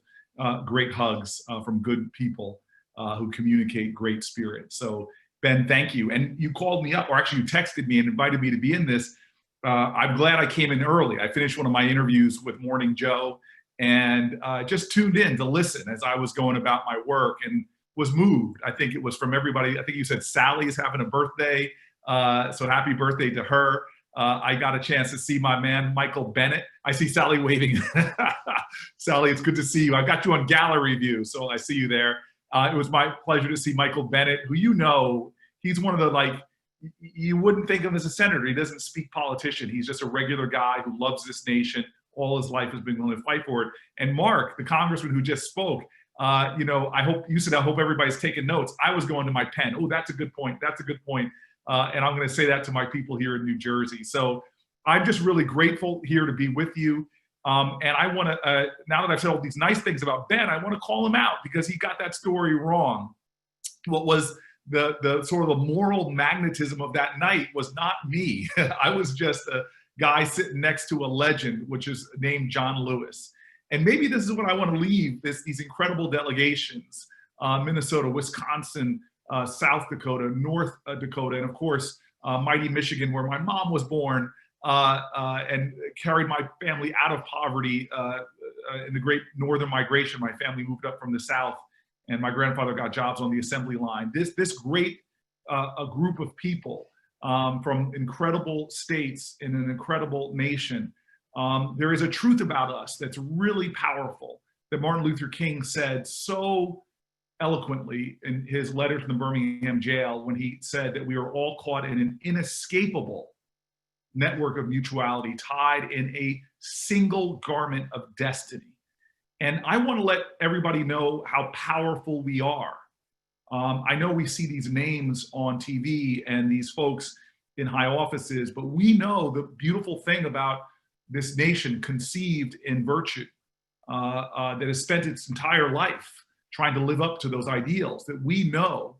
great hugs from good people who communicate great spirit. So Ben, thank you. And you called me up, or actually you texted me and invited me to be in this. I'm glad I came in early. I finished one of my interviews with Morning Joe and just tuned in to listen as I was going about my work and was moved. I think it was from everybody. I think you said Sally is having a birthday. So happy birthday to her. I got a chance to see my man, Michael Bennett. I see Sally waving. Sally, it's good to see you. I got you on gallery view, so I see you there. It was my pleasure to see Michael Bennett, who he's one of the, you wouldn't think of him as a senator. He doesn't speak politician. He's just a regular guy who loves this nation. All his life has been willing to fight for it. And Mark, the congressman who just spoke, I hope everybody's taking notes. I was going to my pen. Oh, that's a good point. That's a good point. And I'm going to say that to my people here in New Jersey. So I'm just really grateful here to be with you. And I want to, now that I've said all these nice things about Ben, I want to call him out because he got that story wrong. What was the sort of the moral magnetism of that night was not me. I was just a guy sitting next to a legend, which is named John Lewis. And maybe this is what I want to leave these incredible delegations, Minnesota, Wisconsin, South Dakota, North Dakota, and of course, mighty Michigan, where my mom was born, and carried my family out of poverty in the Great Northern Migration. My family moved up from the South, and my grandfather got jobs on the assembly line. This great a group of people from incredible states in an incredible nation. There is a truth about us that's really powerful that Martin Luther King said so eloquently in his letter to the Birmingham jail when he said that we are all caught in an inescapable network of mutuality tied in a single garment of destiny. And I want to let everybody know how powerful we are. I know we see these names on TV and these folks in high offices, but we know the beautiful thing about this nation conceived in virtue that has spent its entire life trying to live up to those ideals, that we know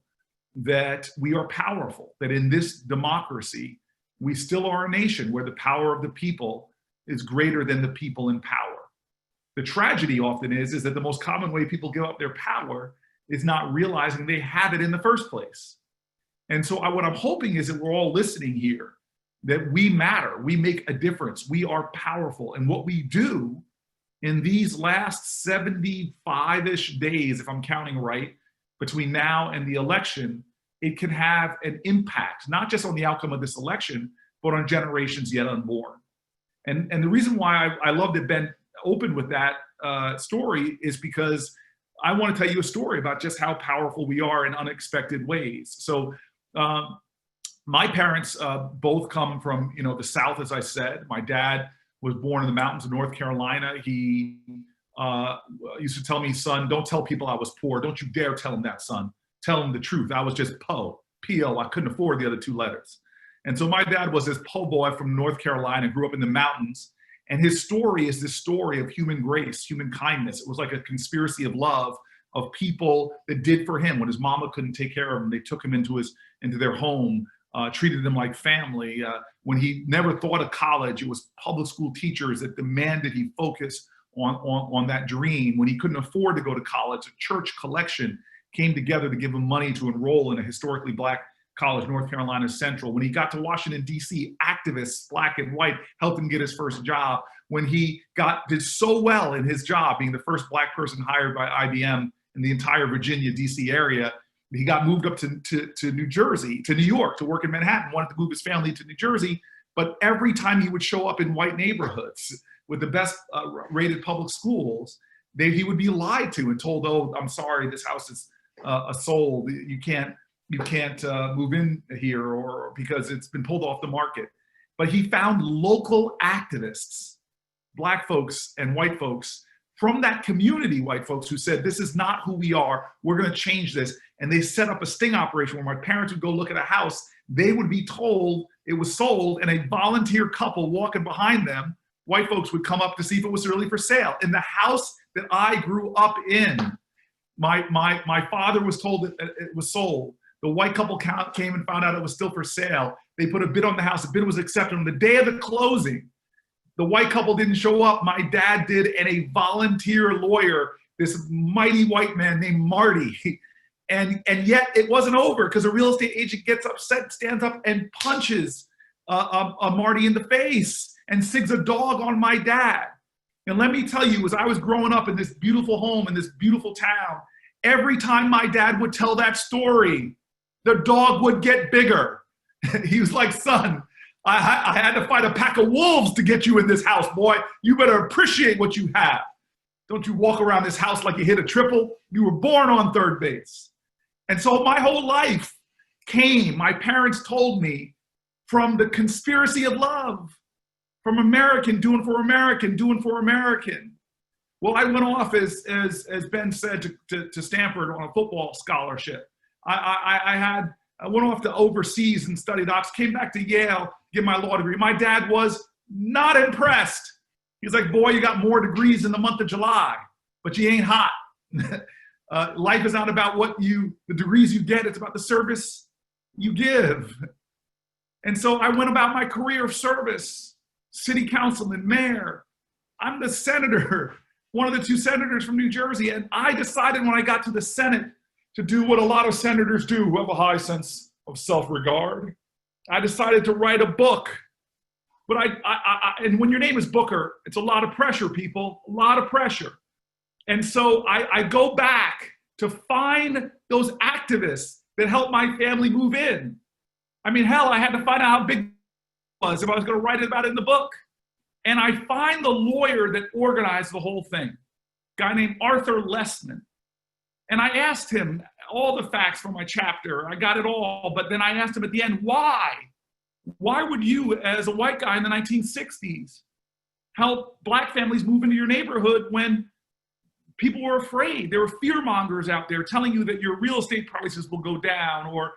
that we are powerful, that in this democracy, we still are a nation where the power of the people is greater than the people in power. The tragedy often is that the most common way people give up their power is not realizing they have it in the first place. And so what I'm hoping is that we're all listening here, that we matter, we make a difference, we are powerful. And what we do in these last 75-ish days, if I'm counting right, between now and the election, it can have an impact, not just on the outcome of this election, but on generations yet unborn. And the reason why I love that Ben opened with that story is because I want to tell you a story about just how powerful we are in unexpected ways. So my parents both come from, the South, as I said. My dad was born in the mountains of North Carolina. He used to tell me, son, don't tell people I was poor. Don't you dare tell them that, son. Tell them the truth. I was just P-O. I couldn't afford the other two letters. And so my dad was this po boy from North Carolina, grew up in the mountains. And his story is this story of human grace, human kindness. It was like a conspiracy of love of people that did for him when his mama couldn't take care of him. They took him into their home, treated him like family. When he never thought of college, it was public school teachers that demanded he focus on that dream. When he couldn't afford to go to college, a church collection came together to give him money to enroll in a historically Black college, North Carolina Central. When he got to Washington, D.C., activists, Black and white, helped him get his first job. When he did so well in his job, being the first Black person hired by IBM in the entire Virginia, D.C. area, he got moved up to New Jersey, to New York, to work in Manhattan, wanted to move his family to New Jersey. But every time he would show up in white neighborhoods with the best rated public schools, he would be lied to and told, oh, I'm sorry, this house is sold. You can't move in here, or because it's been pulled off the market. But he found local activists, Black folks and white folks from that community, white folks who said, this is not who we are. We're going to change this. And they set up a sting operation where my parents would go look at a house. They would be told it was sold, and a volunteer couple walking behind them, white folks, would come up to see if it was really for sale. In the house that I grew up in, my father was told that it was sold. The white couple came and found out it was still for sale. They put a bid on the house. The bid was accepted. On the day of the closing, the white couple didn't show up. My dad did, and a volunteer lawyer, this mighty white man named Marty. And yet it wasn't over, because a real estate agent gets upset, stands up and punches Marty in the face and sigs a dog on my dad. And let me tell you, as I was growing up in this beautiful home in this beautiful town, every time my dad would tell that story, the dog would get bigger. He was like, son, I had to fight a pack of wolves to get you in this house, boy. You better appreciate what you have. Don't you walk around this house like you hit a triple. You were born on third base. And so my whole life came, my parents told me, from the conspiracy of love, from American, doing for American, doing for American. Well, I went off, as Ben said, to Stanford on a football scholarship. I went off to overseas and studied ops, came back to Yale, get my law degree. My dad was not impressed. He's like, boy, you got more degrees in the month of July, but you ain't hot. Life is not about the degrees you get, it's about the service you give. And so I went about my career of service, city councilman, mayor. I'm the senator, one of the two senators from New Jersey. And I decided when I got to the Senate to do what a lot of senators do who have a high sense of self-regard. I decided to write a book. But and when your name is Booker, it's a lot of pressure, people, a lot of pressure. And so I go back to find those activists that helped my family move in. I mean, hell, I had to find out how big it was if I was going to write about it in the book. And I find the lawyer that organized the whole thing, a guy named Arthur Lessman. And I asked him all the facts from my chapter. I got it all. But then I asked him at the end, why? Why would you, as a white guy in the 1960s, help Black families move into your neighborhood when people were afraid? There were fear mongers out there telling you that your real estate prices will go down or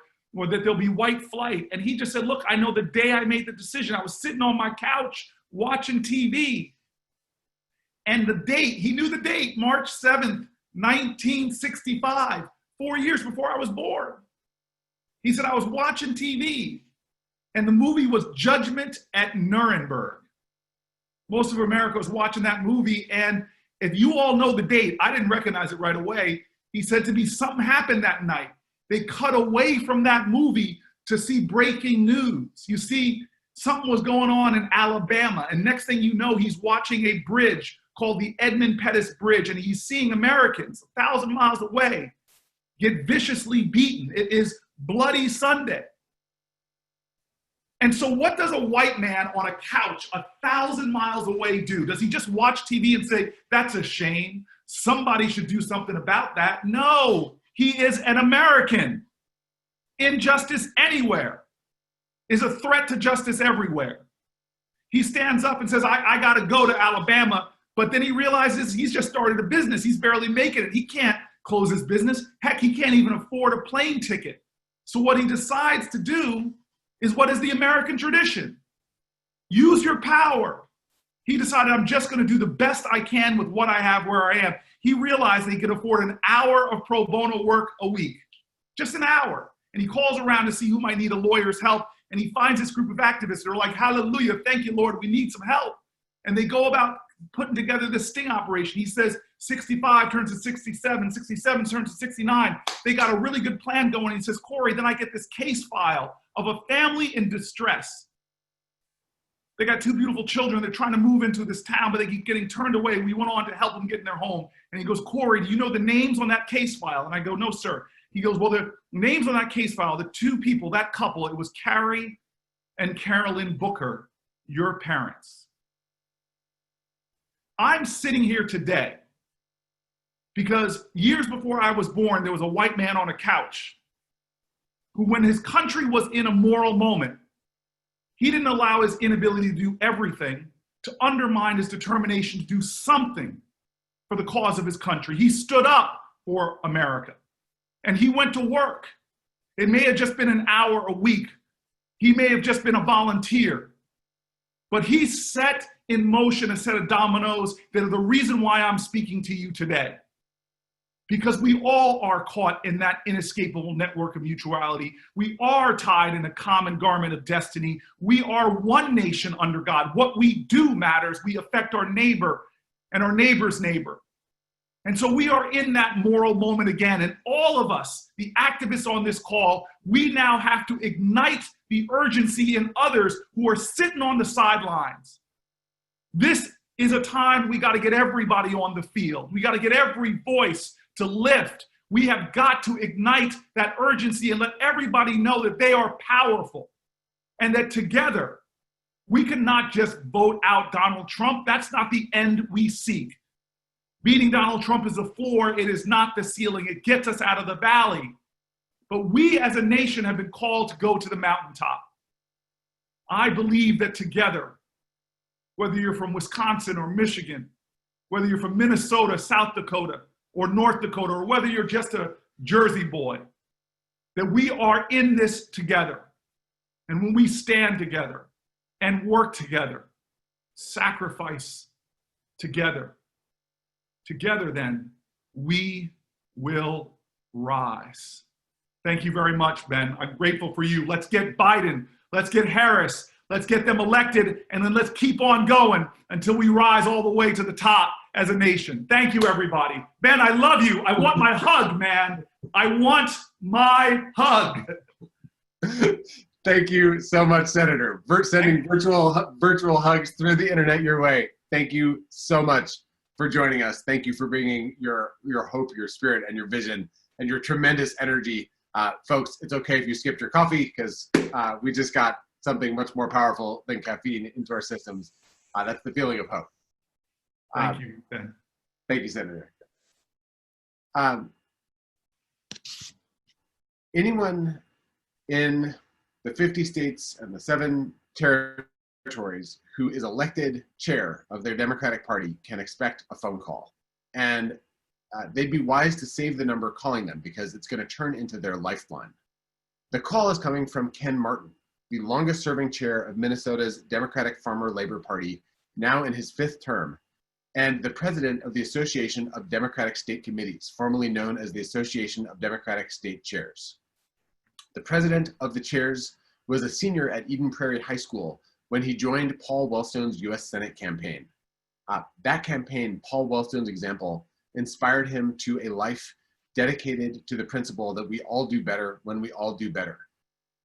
that there'll be white flight. And he just said, look, I know the day I made the decision, I was sitting on my couch watching TV. And the date, he knew the date, March 7th, 1965, 4 years before I was born. He said, I was watching TV and the movie was Judgment at Nuremberg. Most of America was watching that movie. And if you all know the date, I didn't recognize it right away. He said to me, something happened that night. They cut away from that movie to see breaking news. You see, something was going on in Alabama. And next thing you know, he's watching a bridge called the Edmund Pettus Bridge, and he's seeing Americans 1,000 miles away get viciously beaten. It is Bloody Sunday. And so what does a white man on a couch 1,000 miles away do? Does he just watch TV and say, that's a shame, somebody should do something about that? No, he is an American. Injustice anywhere is a threat to justice everywhere. He stands up and says, I got to go to Alabama, but then he realizes he's just started a business. He's barely making it. He can't close his business. Heck, he can't even afford a plane ticket. So what he decides to do is what is the American tradition. Use your power. He decided, I'm just going to do the best I can with what I have where I am. He realized that he could afford an hour of pro bono work a week, just an hour. And he calls around to see who might need a lawyer's help. And he finds this group of activists that are like, hallelujah, thank you, Lord, we need some help. And they go about putting together this sting operation. He says 65 turns to 67, 67 turns to 69. They got a really good plan going. He says, Corey, then I get this case file of a family in distress. They got 2 beautiful children. They're trying to move into this town, but they keep getting turned away. We went on to help them get in their home. And he goes, Corey, do you know the names on that case file? And I go, no, sir. He goes, well, the names on that case file, the 2 people, that couple, it was Carrie and Carolyn Booker, your parents. I'm sitting here today because years before I was born, there was a white man on a couch who, when his country was in a moral moment, he didn't allow his inability to do everything to undermine his determination to do something for the cause of his country. He stood up for America and he went to work. It may have just been an hour a week. He may have just been a volunteer, but he set in motion a set of dominoes that are the reason why I'm speaking to you today. Because we all are caught in that inescapable network of mutuality. We are tied in a common garment of destiny. We are one nation under God. What we do matters. We affect our neighbor and our neighbor's neighbor. And so we are in that moral moment again. And all of us, the activists on this call, we now have to ignite the urgency in others who are sitting on the sidelines. This is a time we got to get everybody on the field. We got to get every voice to lift. We have got to ignite that urgency and let everybody know that they are powerful and that together we cannot just vote out Donald Trump. That's not the end we seek. Beating Donald Trump is the floor. It is not the ceiling. It gets us out of the valley. But we as a nation have been called to go to the mountaintop. I believe that together, whether you're from Wisconsin or Michigan, whether you're from Minnesota, South Dakota, or North Dakota, or whether you're just a Jersey boy, that we are in this together. And when we stand together and work together, sacrifice together, then we will rise. Thank you very much, Ben. I'm grateful for you. Let's get Biden, let's get Harris, let's get them elected, and then let's keep on going until we rise all the way to the top as a nation. Thank you, everybody. Ben, I love you. I want my hug, man. I want my hug. Thank you so much, Senator. Sending virtual hugs through the internet your way. Thank you so much for joining us. Thank you for bringing your hope, your spirit, and your vision, and your tremendous energy. Folks, it's okay if you skipped your coffee because we just got something much more powerful than caffeine into our systems. That's the feeling of hope. Thank you, Ben. Thank you, Senator. Anyone in the 50 states and the 7 territories who is elected chair of their Democratic Party can expect a phone call. And they'd be wise to save the number calling them because it's going to turn into their lifeline. The call is coming from Ken Martin, the longest serving chair of Minnesota's Democratic Farmer Labor Party, now in his 5th term, and the president of the Association of Democratic State Committees, formerly known as the Association of Democratic State Chairs. The president of the chairs was a senior at Eden Prairie High School when he joined Paul Wellstone's US Senate campaign. That campaign, Paul Wellstone's example, inspired him to a life dedicated to the principle that we all do better when we all do better.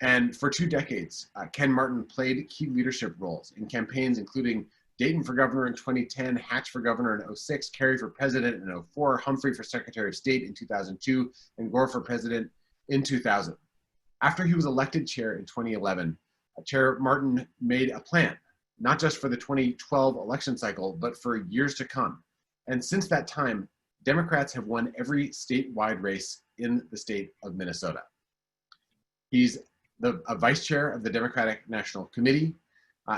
And for 2 decades, Ken Martin played key leadership roles in campaigns including Dayton for governor in 2010, Hatch for governor in 2006, Kerry for president in 2004, Humphrey for secretary of state in 2002, and Gore for president in 2000. After he was elected chair in 2011, Chair Martin made a plan, not just for the 2012 election cycle, but for years to come. And since that time, Democrats have won every statewide race in the state of Minnesota. He's a vice chair of the Democratic National Committee.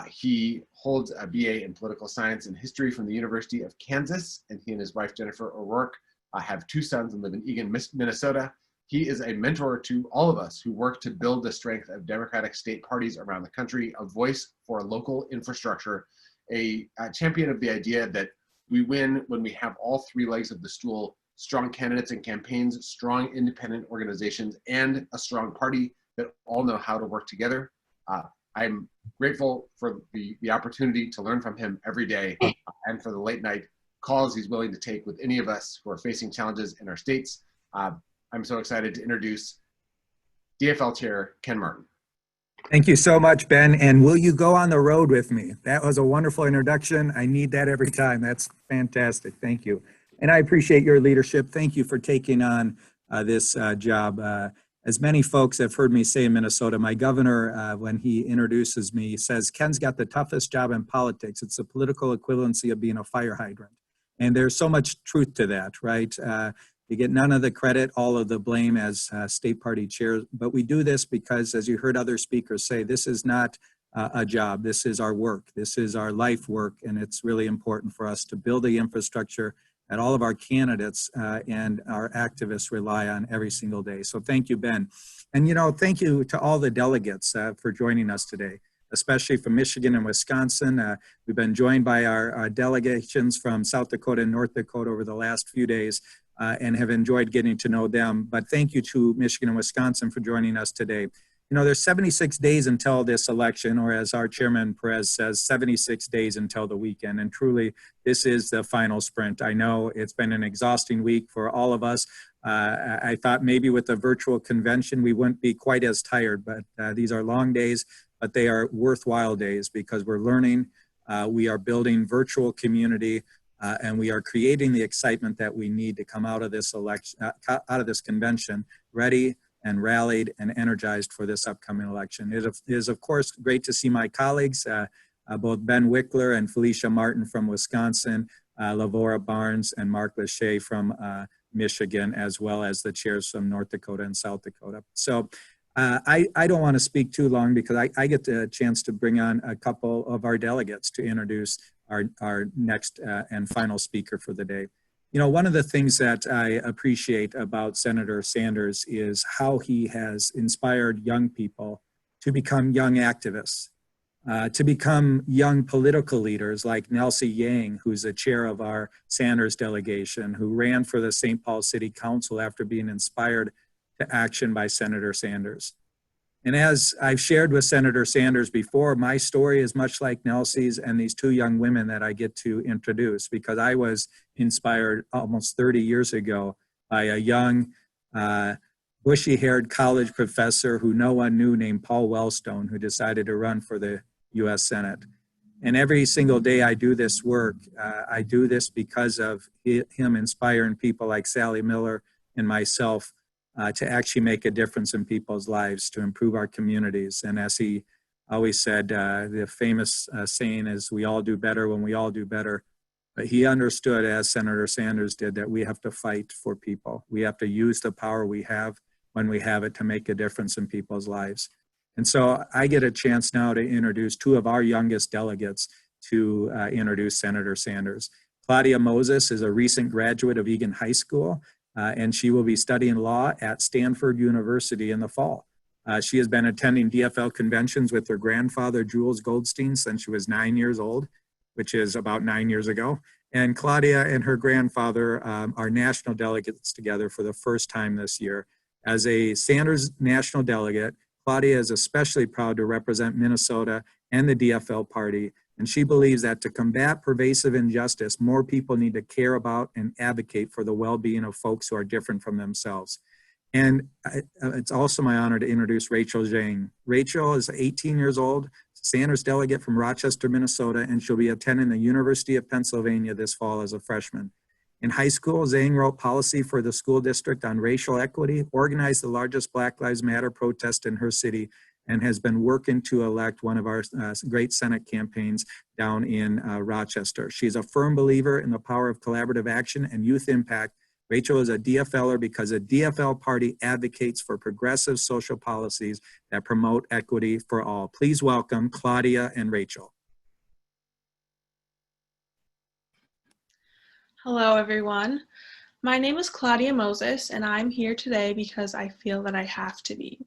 He holds a BA in political science and history from the University of Kansas, and he and his wife, Jennifer O'Rourke, have 2 sons and live in Eagan, Minnesota. He is a mentor to all of us who work to build the strength of Democratic state parties around the country, a voice for local infrastructure, a champion of the idea that we win when we have all 3 legs of the stool: strong candidates and campaigns, strong independent organizations, and a strong party that all know how to work together. I'm grateful for the opportunity to learn from him every day and for the late night calls he's willing to take with any of us who are facing challenges in our states. I'm so excited to introduce DFL Chair Ken Martin. Thank you so much, Ben. And will you go on the road with me? That was a wonderful introduction. I need that every time. That's fantastic. Thank you. And I appreciate your leadership. Thank you for taking on this job. As many folks have heard me say in Minnesota, my governor, when he introduces me, says, Ken's got the toughest job in politics. It's the political equivalency of being a fire hydrant. And there's so much truth to that, right? You get none of the credit, all of the blame as state party chair. But we do this because, as you heard other speakers say, this is not a job. This is our work. This is our life work. And it's really important for us to build the infrastructure that all of our candidates and our activists rely on every single day. So thank you, Ben. And, you know, thank you to all the delegates for joining us today, especially from Michigan and Wisconsin. We've been joined by our delegations from South Dakota and North Dakota over the last few days and have enjoyed getting to know them. But thank you to Michigan and Wisconsin for joining us today. You know, there's 76 days until this election, or as our chairman Perez says, 76 days until the weekend. And truly, this is the final sprint. I know it's been an exhausting week for all of us. I thought maybe with the virtual convention, we wouldn't be quite as tired, but these are long days, but they are worthwhile days because we're learning, we are building virtual community, and we are creating the excitement that we need to come out of this election, out of this convention, ready and rallied and energized for this upcoming election. It is, of course, great to see my colleagues, both Ben Wickler and Felicia Martin from Wisconsin, Lavora Barnes and Mark Lachey from Michigan, as well as the chairs from North Dakota and South Dakota. So I don't want to speak too long because I get the chance to bring on a couple of our delegates to introduce our next and final speaker for the day. You know, one of the things that I appreciate about Senator Sanders is how he has inspired young people to become young activists, to become young political leaders like Nelsie Yang, who's the chair of our Sanders delegation, who ran for the St. Paul City Council after being inspired to action by Senator Sanders. And as I've shared with Senator Sanders before, my story is much like Nelsie's and these 2 young women that I get to introduce, because I was inspired almost 30 years ago by a young, bushy-haired college professor who no one knew named Paul Wellstone, who decided to run for the US Senate. And every single day I do this work, I do this because of him inspiring people like Sally Miller and myself to actually make a difference in people's lives, to improve our communities. And as he always said, the famous saying is, we all do better when we all do better. But he understood, as Senator Sanders did, that we have to fight for people. We have to use the power we have when we have it to make a difference in people's lives. And so I get a chance now to introduce 2 of our youngest delegates to introduce Senator Sanders. Claudia Moses is a recent graduate of Eagan High School. And she will be studying law at Stanford University in the fall. She has been attending DFL conventions with her grandfather, Jules Goldstein, since she was 9 years old, which is about 9 years ago. And Claudia and her grandfather are national delegates together for the first time this year. As a Sanders national delegate, Claudia is especially proud to represent Minnesota and the DFL party. And she believes that to combat pervasive injustice, more people need to care about and advocate for the well-being of folks who are different from themselves. And it's also my honor to introduce Rachel Zhang. Rachel is 18 years old, Sanders delegate from Rochester, Minnesota, and she'll be attending the University of Pennsylvania this fall as a freshman. In high school, Zhang wrote policy for the school district on racial equity, organized the largest Black Lives Matter protest in her city, and has been working to elect one of our great Senate campaigns down in Rochester. She's a firm believer in the power of collaborative action and youth impact. Rachel is a DFLer because a DFL party advocates for progressive social policies that promote equity for all. Please welcome Claudia and Rachel. Hello, everyone. My name is Claudia Moses, and I'm here today because I feel that I have to be.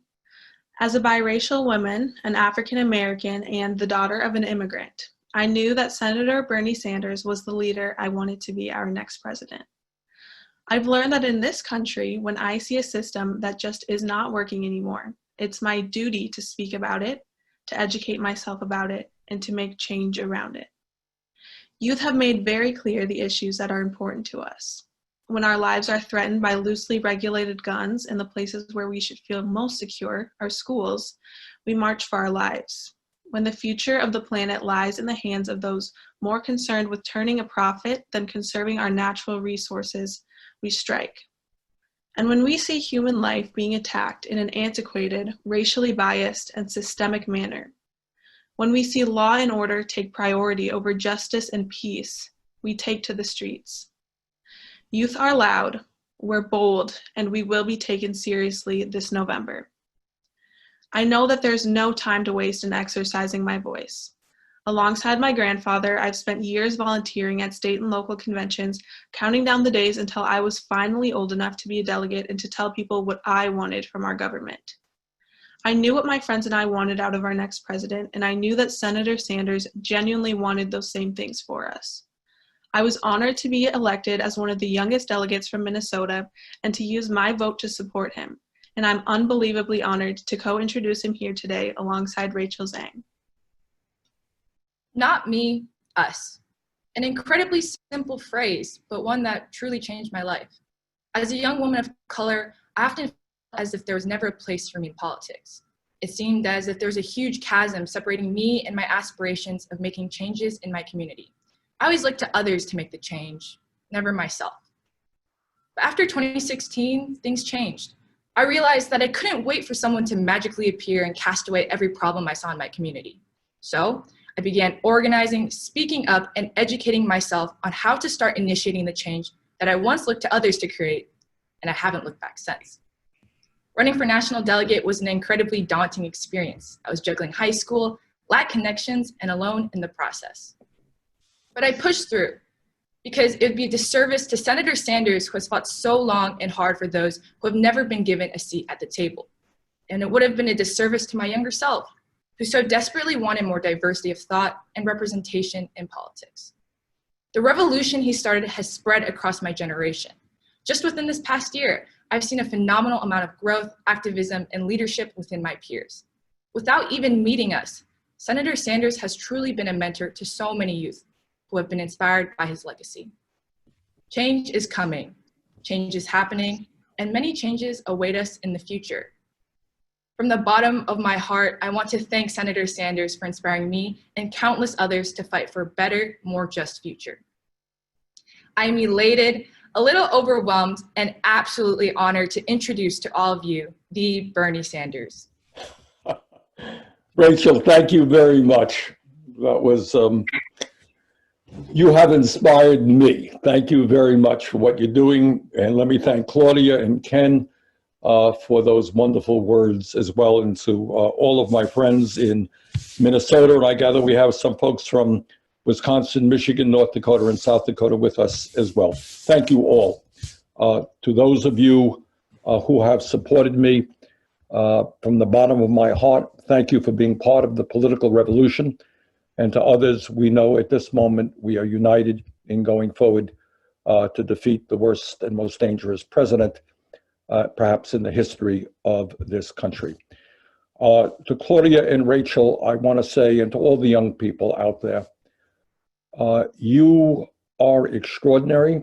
As a biracial woman, an African American, and the daughter of an immigrant, I knew that Senator Bernie Sanders was the leader I wanted to be our next president. I've learned that in this country, when I see a system that just is not working anymore, it's my duty to speak about it, to educate myself about it, and to make change around it. Youth have made very clear the issues that are important to us. When our lives are threatened by loosely regulated guns in the places where we should feel most secure, our schools, we march for our lives. When the future of the planet lies in the hands of those more concerned with turning a profit than conserving our natural resources, we strike. And when we see human life being attacked in an antiquated, racially biased, and systemic manner, when we see law and order take priority over justice and peace, we take to the streets. Youth are loud, we're bold, and we will be taken seriously this November. I know that there's no time to waste in exercising my voice. Alongside my grandfather, I've spent years volunteering at state and local conventions, counting down the days until I was finally old enough to be a delegate and to tell people what I wanted from our government. I knew what my friends and I wanted out of our next president, and I knew that Senator Sanders genuinely wanted those same things for us. I was honored to be elected as one of the youngest delegates from Minnesota and to use my vote to support him, and I'm unbelievably honored to co-introduce him here today alongside Rachel Zhang. Not me, us. An incredibly simple phrase, but one that truly changed my life. As a young woman of color, I often felt as if there was never a place for me in politics. It seemed as if there was a huge chasm separating me and my aspirations of making changes in my community. I always looked to others to make the change, never myself. But after 2016, things changed. I realized that I couldn't wait for someone to magically appear and cast away every problem I saw in my community. So I began organizing, speaking up, and educating myself on how to start initiating the change that I once looked to others to create, and I haven't looked back since. Running for national delegate was an incredibly daunting experience. I was juggling high school, lacked connections, and alone in the process. But I pushed through because it would be a disservice to Senator Sanders, who has fought so long and hard for those who have never been given a seat at the table. And it would have been a disservice to my younger self, who so desperately wanted more diversity of thought and representation in politics. The revolution he started has spread across my generation. Just within this past year, I've seen a phenomenal amount of growth, activism, and leadership within my peers. Without even meeting us, Senator Sanders has truly been a mentor to so many youth who have been inspired by his legacy. Change is coming, change is happening, and many changes await us in the future. From the bottom of my heart, I want to thank Senator Sanders for inspiring me and countless others to fight for a better, more just future. I am elated, a little overwhelmed, and absolutely honored to introduce to all of you the Bernie Sanders. Rachel, thank you very much. That was, you have inspired me. Thank you very much for what you're doing. And let me thank Claudia and Ken for those wonderful words as well, and to all of my friends in Minnesota. And I gather we have some folks from Wisconsin, Michigan, North Dakota, and South Dakota with us as well. Thank you all. To those of you who have supported me from the bottom of my heart, thank you for being part of the political revolution. And to others, we know at this moment we are united in going forward to defeat the worst and most dangerous president perhaps in the history of this country. To Claudia and Rachel, I want to say, and to all the young people out there, you are extraordinary.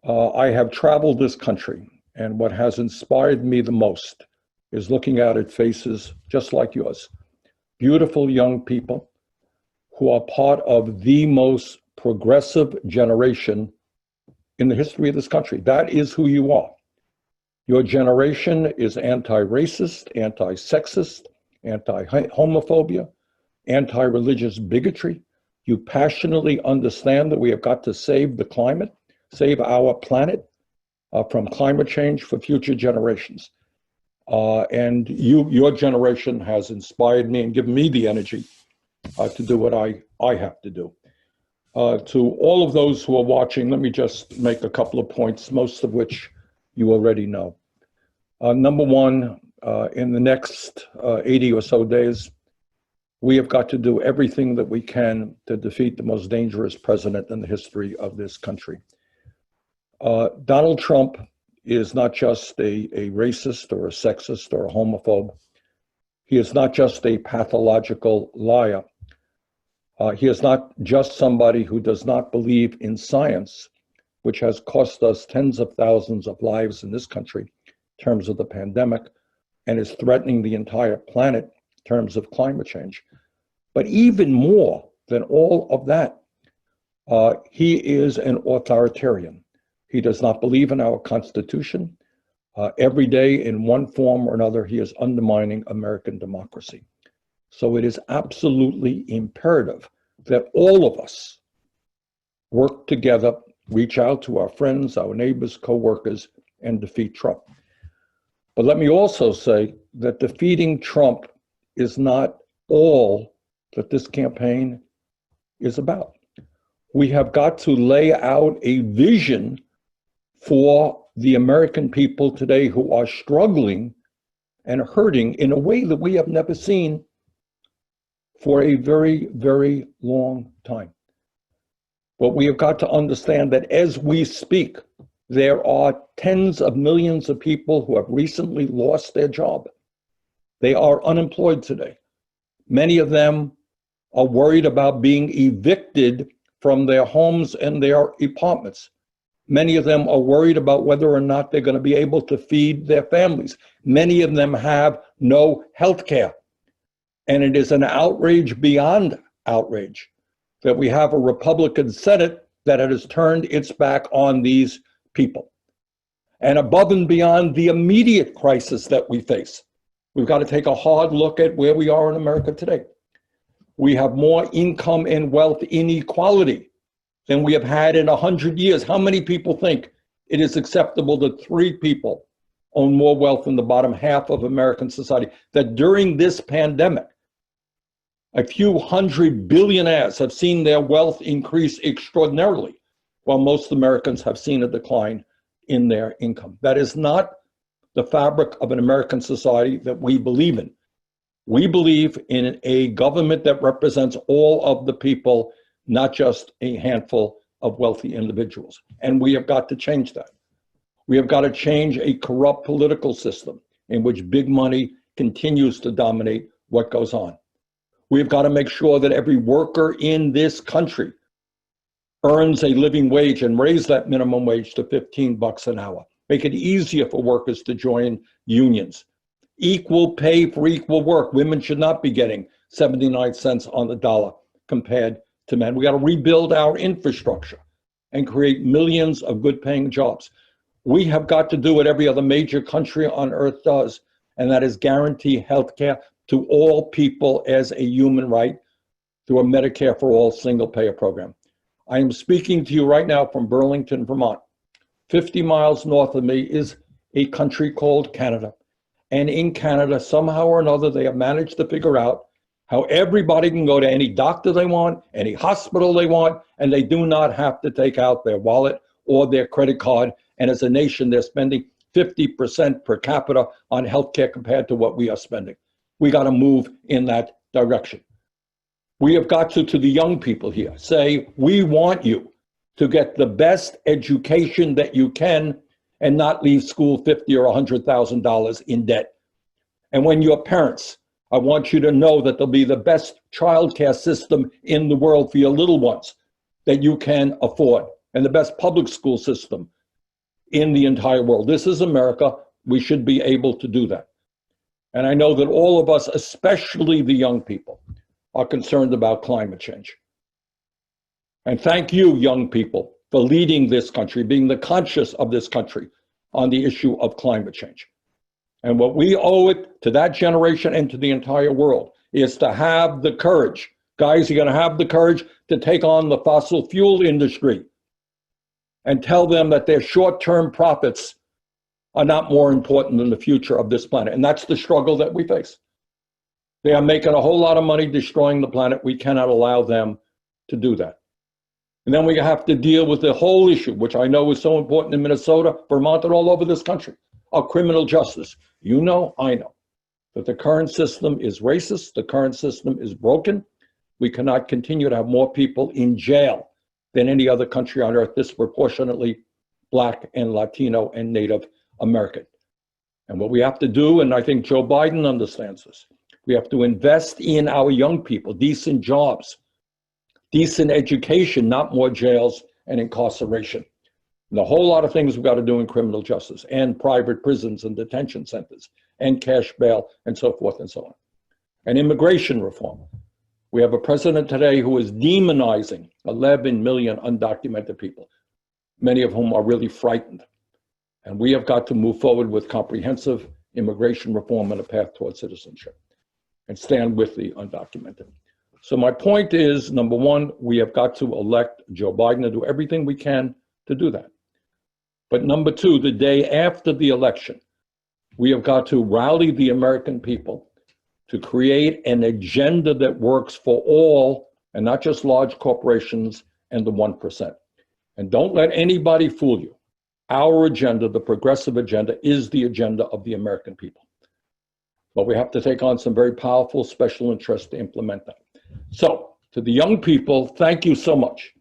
I have traveled this country, and what has inspired me the most is looking out at faces just like yours, beautiful young people who are part of the most progressive generation in the history of this country. That is who you are. Your generation is anti-racist, anti-sexist, anti-homophobia, anti-religious bigotry. You passionately understand that we have got to save the climate, save our planet from climate change for future generations. And your generation has inspired me and given me the energy to do what I have to do. To all of those who are watching, let me just make a couple of points, most of which you already know. Number one, in the next 80 or so days, we have got to do everything that we can to defeat the most dangerous president in the history of this country. Donald Trump is not just a racist or a sexist or a homophobe. He is not just a pathological liar. He is not just somebody who does not believe in science, which has cost us tens of thousands of lives in this country in terms of the pandemic, and is threatening the entire planet in terms of climate change. But even more than all of that, he is an authoritarian. He does not believe in our Constitution. Every day, in one form or another, he is undermining American democracy. So it is absolutely imperative that all of us work together, reach out to our friends, our neighbors, co-workers, and defeat Trump. But let me also say that defeating Trump is not all that this campaign is about. We have got to lay out a vision for the American people today who are struggling and hurting in a way that we have never seen for a very, very long time. But we have got to understand that as we speak, there are tens of millions of people who have recently lost their job. They are unemployed today. Many of them are worried about being evicted from their homes and their apartments. Many of them are worried about whether or not they're going to be able to feed their families. Many of them have no health care. And it is an outrage beyond outrage that we have a Republican Senate that has turned its back on these people. And above and beyond the immediate crisis that we face, we've got to take a hard look at where we are in America today. We have more income and wealth inequality than we have had in 100 years. How many people think it is acceptable that 3 people own more wealth than the bottom half of American society? That during this pandemic, a few hundred billionaires have seen their wealth increase extraordinarily, while most Americans have seen a decline in their income. That is not the fabric of an American society that we believe in. We believe in a government that represents all of the people, not just a handful of wealthy individuals. And we have got to change that. We have got to change a corrupt political system in which big money continues to dominate what goes on. We've got to make sure that every worker in this country earns a living wage and raise that minimum wage to $15 an hour. Make it easier for workers to join unions. Equal pay for equal work. Women should not be getting 79 cents on the dollar compared to men. We got to rebuild our infrastructure and create millions of good paying jobs. We have got to do what every other major country on earth does, and that is guarantee health care to all people as a human right through a Medicare for All single payer program. I am speaking to you right now from Burlington, Vermont. 50 miles north of me is a country called Canada. And in Canada, somehow or another, they have managed to figure out how everybody can go to any doctor they want, any hospital they want, and they do not have to take out their wallet or their credit card. And as a nation, they're spending 50% per capita on healthcare compared to what we are spending. We got to move in that direction. We have got to the young people here, say, we want you to get the best education that you can and not leave school $50,000 or $100,000 in debt. And when you're parents, I want you to know that there'll be the best childcare system in the world for your little ones that you can afford, and the best public school system in the entire world. This is America. We should be able to do that. And I know that all of us, especially the young people, are concerned about climate change. And thank you, young people, for leading this country, being the conscious of this country on the issue of climate change. And what we owe it to that generation and to the entire world is to have the courage. Guys, you're going to have the courage to take on the fossil fuel industry and tell them that their short-term profits are not more important than the future of this planet. And that's the struggle that we face. They are making a whole lot of money destroying the planet. We cannot allow them to do that. And then we have to deal with the whole issue, which I know is so important in Minnesota, Vermont, and all over this country, of criminal justice. You know, I know, that the current system is racist. The current system is broken. We cannot continue to have more people in jail than any other country on earth, disproportionately Black and Latino and Native American. And what we have to do, and I think Joe Biden understands this, we have to invest in our young people, decent jobs, decent education, not more jails and incarceration. And a whole lot of things we've got to do in criminal justice and private prisons and detention centers and cash bail and so forth and so on. And immigration reform. We have a president today who is demonizing 11 million undocumented people, many of whom are really frightened. And we have got to move forward with comprehensive immigration reform and a path towards citizenship and stand with the undocumented. So my point is, number one, we have got to elect Joe Biden and do everything we can to do that. But number two, the day after the election, we have got to rally the American people to create an agenda that works for all and not just large corporations and the 1%. And don't let anybody fool you. Our agenda, the progressive agenda, is the agenda of the American people. But we have to take on some very powerful special interests to implement that. So, to the young people, thank you so much.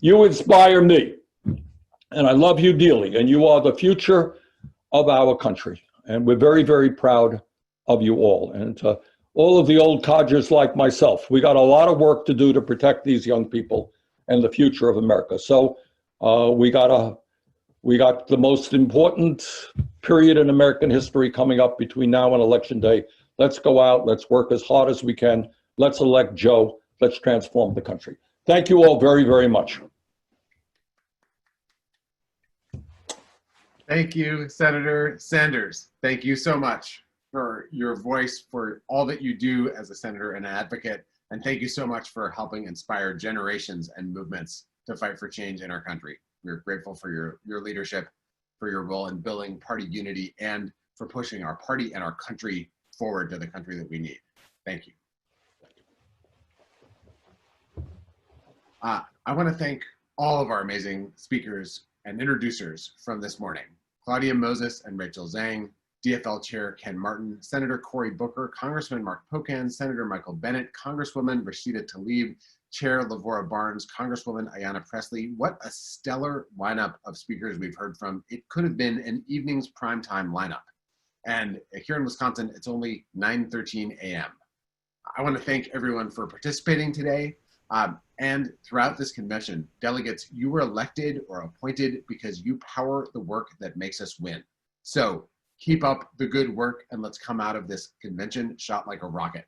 You inspire me, and I love you dearly, and you are the future of our country. And we're very, very proud of you all. And to all of the old codgers like myself, we got a lot of work to do to protect these young people and the future of America. So we got the most important period in American history coming up between now and Election Day. Let's go out, let's work as hard as we can. Let's elect Joe, let's transform the country. Thank you all very, very much. Thank you, Senator Sanders. Thank you so much for your voice, for all that you do as a senator and an advocate. And thank you so much for helping inspire generations and movements to fight for change in our country. We're grateful for your leadership, for your role in building party unity, and for pushing our party and our country forward to the country that we need. Thank you. I want to thank all of our amazing speakers and introducers from this morning. Claudia Moses and Rachel Zhang, DFL Chair Ken Martin, Senator Cory Booker, Congressman Mark Pocan, Senator Michael Bennet, Congresswoman Rashida Tlaib, Chair Lavora Barnes, Congresswoman Ayanna Pressley. What a stellar lineup of speakers we've heard from. It could have been an evening's primetime lineup. And here in Wisconsin, it's only 9:13 a.m. I want to thank everyone for participating today. And throughout this convention, delegates, you were elected or appointed because you power the work that makes us win. So keep up the good work and let's come out of this convention shot like a rocket.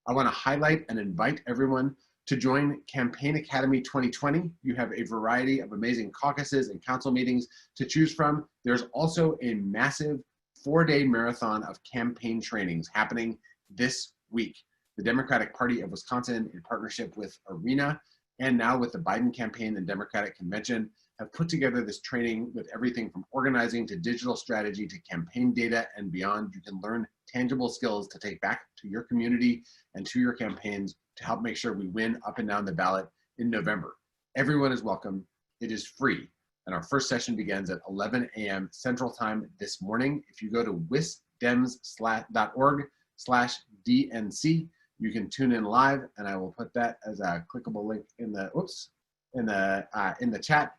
I want to highlight and invite everyone to join Campaign Academy 2020. You have a variety of amazing caucuses and council meetings to choose from. There's also a massive 4-day marathon of campaign trainings happening this week. The Democratic Party of Wisconsin, in partnership with ARENA, and now with the Biden campaign and Democratic Convention, have put together this training with everything from organizing to digital strategy to campaign data and beyond. You can learn tangible skills to take back to your community and to your campaigns to help make sure we win up and down the ballot in November. Everyone is welcome. It is free. And our first session begins at 11 a.m. Central Time this morning. If you go to wisdems.org/DNC, you can tune in live, and I will put that as a clickable link in the chat.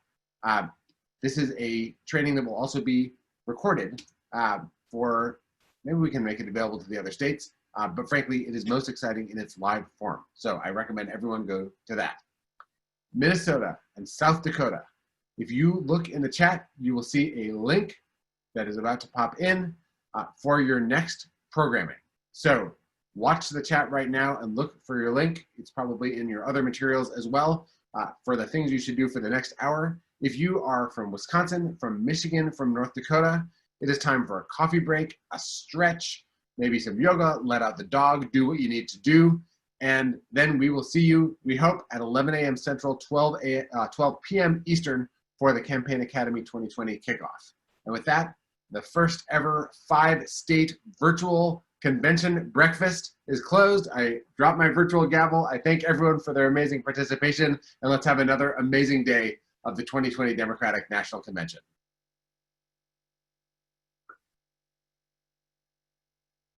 This is a training that will also be recorded for, maybe we can make it available to the other states, but frankly, it is most exciting in its live form. So I recommend everyone go to that. Minnesota and South Dakota, If you look in the chat, you will see a link that is about to pop in for your next programming. So watch the chat right now and look for your link. It's probably in your other materials as well for the things you should do for the next hour. If you are from Wisconsin, from Michigan, from North Dakota, it is time for a coffee break, a stretch, maybe some yoga, let out the dog, do what you need to do. And then we will see you, we hope, at 11 a.m. Central, 12 p.m. Eastern for the Campaign Academy 2020 kickoff. And with that, the first ever 5-state virtual convention breakfast is closed. I drop my virtual gavel. I thank everyone for their amazing participation, and let's have another amazing day of the 2020 Democratic National Convention.